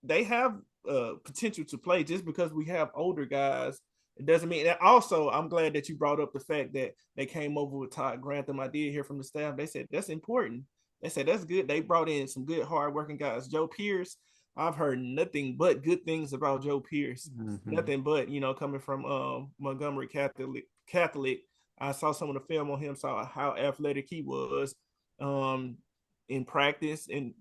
They have potential to play just because we have older guys. It doesn't mean that. Also, I'm glad that you brought up the fact that they came over with Todd Grantham. I did hear from the staff. They said that's important. They said that's good. They brought in some good, hardworking guys. Joe Pierce, I've heard nothing but good things about Joe Pierce. Mhm. Nothing but coming from Montgomery Catholic. I saw some of the film on him, saw how athletic he was in practice, and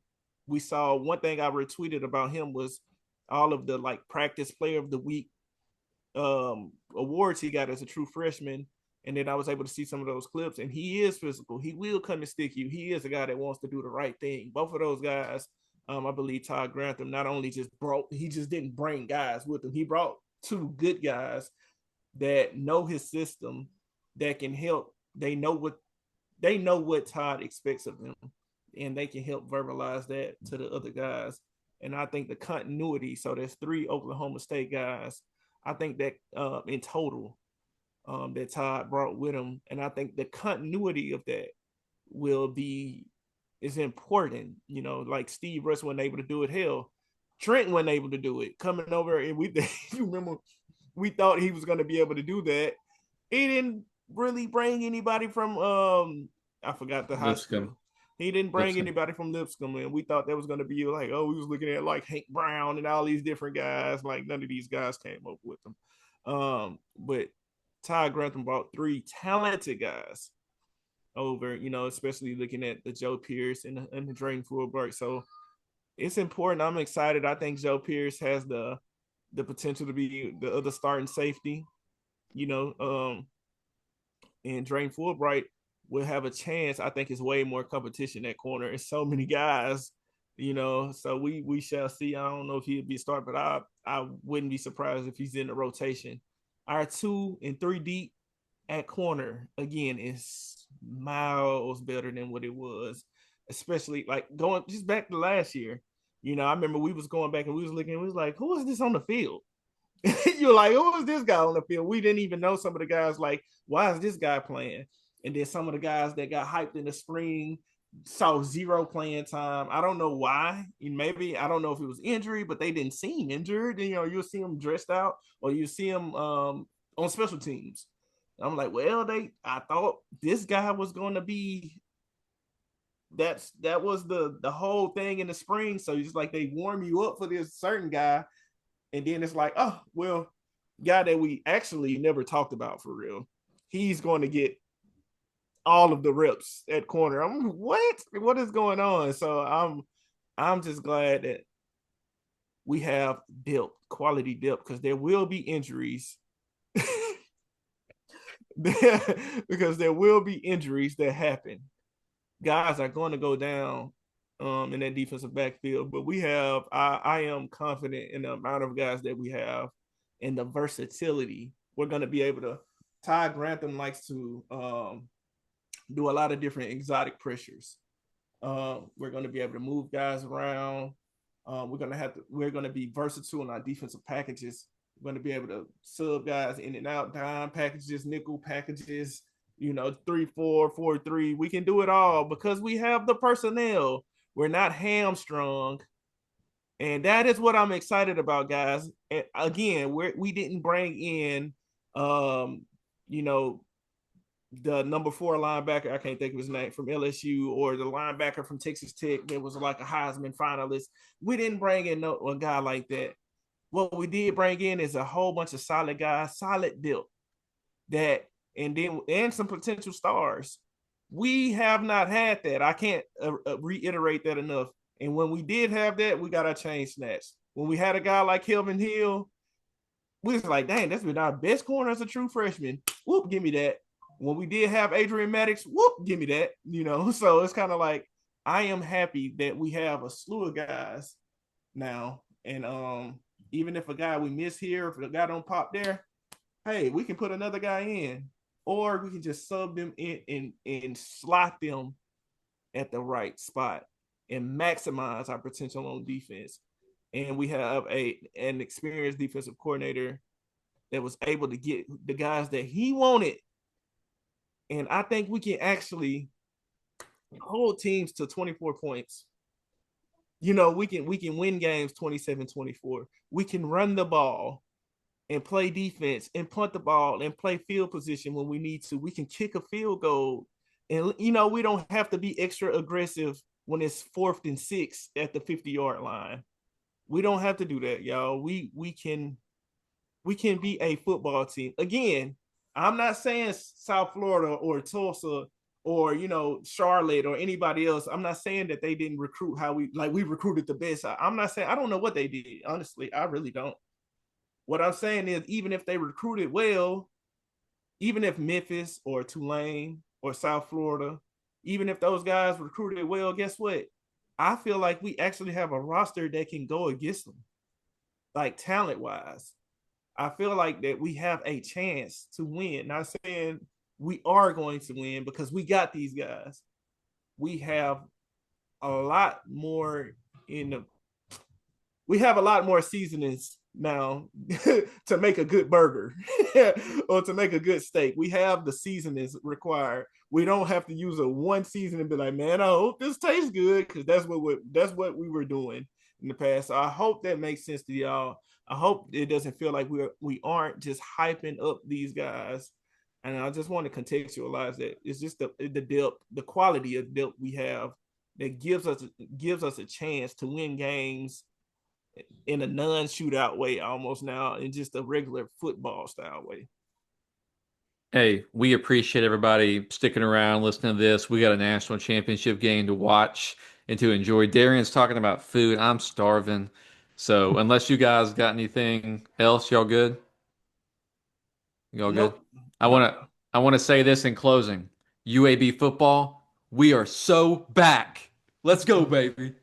we saw one thing I retweeted about him was all of the like practice player of the week awards he got as a true freshman. And then I was able to see some of those clips, and he is physical. He will come and stick you. He is a guy that wants to do the right thing. Both of those guys, I believe Todd Grantham not only he just didn't bring guys with him. He brought two good guys that know his system, that can help. They know what Todd expects of them, and they can help verbalize that to the other guys. And I think the continuity. So there's 3 Oklahoma State guys. I think that in total that Todd brought with him, and I think the continuity of that is important. Like Steve Russ wasn't able to do it. Hell, Trent wasn't able to do it. Coming over, and you remember, we thought he was going to be able to do that. He didn't really bring anybody from I forgot the high Lipscomb. school. He didn't bring Lipscomb. anybody from Lipscomb, and we thought that was going to be like, we was looking at like Hank Brown and all these different guys. Like none of these guys came up with them. But Todd Grantham brought 3 talented guys over, especially looking at the Joe Pierce and the Drayton Fulbright. So it's important. I'm excited. I think Joe Pierce has the potential to be the other starting safety, and Drayton Fulbright will have a chance. I think it's way more competition at corner. It's so many guys, so we shall see. I don't know if he'll be a start, but I wouldn't be surprised if he's in the rotation. Our 2 and 3 deep at corner again is miles better than what it was, especially like going just back to last year. I remember we was going back and we was looking, we was like, who is this on the field? You're like, who is this guy on the field? We didn't even know some of the guys, like, why is this guy playing? And then some of the guys that got hyped in the spring saw zero playing time. I don't know why. Maybe I don't know if it was injury, but they didn't seem injured. You'll see them dressed out, or you see them on special teams. I'm like, well, I thought this guy was going to be. That was the whole thing in the spring. So it's like they warm you up for this certain guy, and then it's like, oh well, guy that we actually never talked about for real. He's going to get all of the reps at corner. I'm what is going on? So I'm just glad that we have depth, quality depth, because there will be injuries. Because there will be injuries that happen. Guys are going to go down in that defensive backfield, but I am confident in the amount of guys that we have and the versatility. We're going to be able to. Ty Grantham likes to do a lot of different exotic pressures. We're going to be able to move guys around. We're going to be versatile in our defensive packages. We're going to be able to sub guys in and out, dime packages, nickel packages, 3-4, 4-3. We can do it all because we have the personnel. We're not hamstrung. And that is what I'm excited about, guys. And again, we didn't bring in, the number 4 linebacker, I can't think of his name, from LSU, or the linebacker from Texas Tech that was like a Heisman finalist. We didn't bring in a guy like that. What we did bring in is a whole bunch of solid guys, solid depth, and some potential stars. We have not had that. I can't reiterate that enough. And when we did have that, we got our chain snatched. When we had a guy like Kelvin Hill, we was like, dang, that's been our best corner as a true freshman. Whoop, give me that. When we did have Adrian Maddox, whoop, give me that. So it's kind of like, I am happy that we have a slew of guys now. And even if a guy we miss here, if a guy don't pop there, hey, we can put another guy in, or we can just sub them in and slot them at the right spot and maximize our potential on defense. And we have an experienced defensive coordinator that was able to get the guys that he wanted. And I think we can actually hold teams to 24 points. We can win games 27-24. We can run the ball and play defense and punt the ball and play field position when we need to. We can kick a field goal. And, we don't have to be extra aggressive when it's 4th and 6 at the 50-yard line. We don't have to do that, y'all. We can be a football team. Again, I'm not saying South Florida or Tulsa or, Charlotte or anybody else. I'm not saying that they didn't recruit how we recruited the best. I'm not saying, I don't know what they did. Honestly, I really don't. What I'm saying is, even if they recruited well, even if Memphis or Tulane or South Florida, even if those guys recruited well, guess what? I feel like we actually have a roster that can go against them, like talent-wise. I feel like that we have a chance to win. Not saying we are going to win because we got these guys. We have a lot more we have a lot more seasonings now to make a good burger or to make a good steak. We have the seasonings required. We don't have to use a one season and be like, man, I hope this tastes good, because that's what we were doing in the past. So I hope that makes sense to y'all. I hope it doesn't feel like we aren't just hyping up these guys. And I just want to contextualize that it's just the depth, the quality of depth we have that gives us a chance to win games in a non-shootout way almost now, in just a regular football style way. Hey, we appreciate everybody sticking around, listening to this. We got a national championship game to watch and to enjoy. Darian's talking about food. I'm starving. So unless you guys got anything else, y'all good? Y'all good? Nope. I want to say this in closing. UAB football, we are so back. Let's go, baby.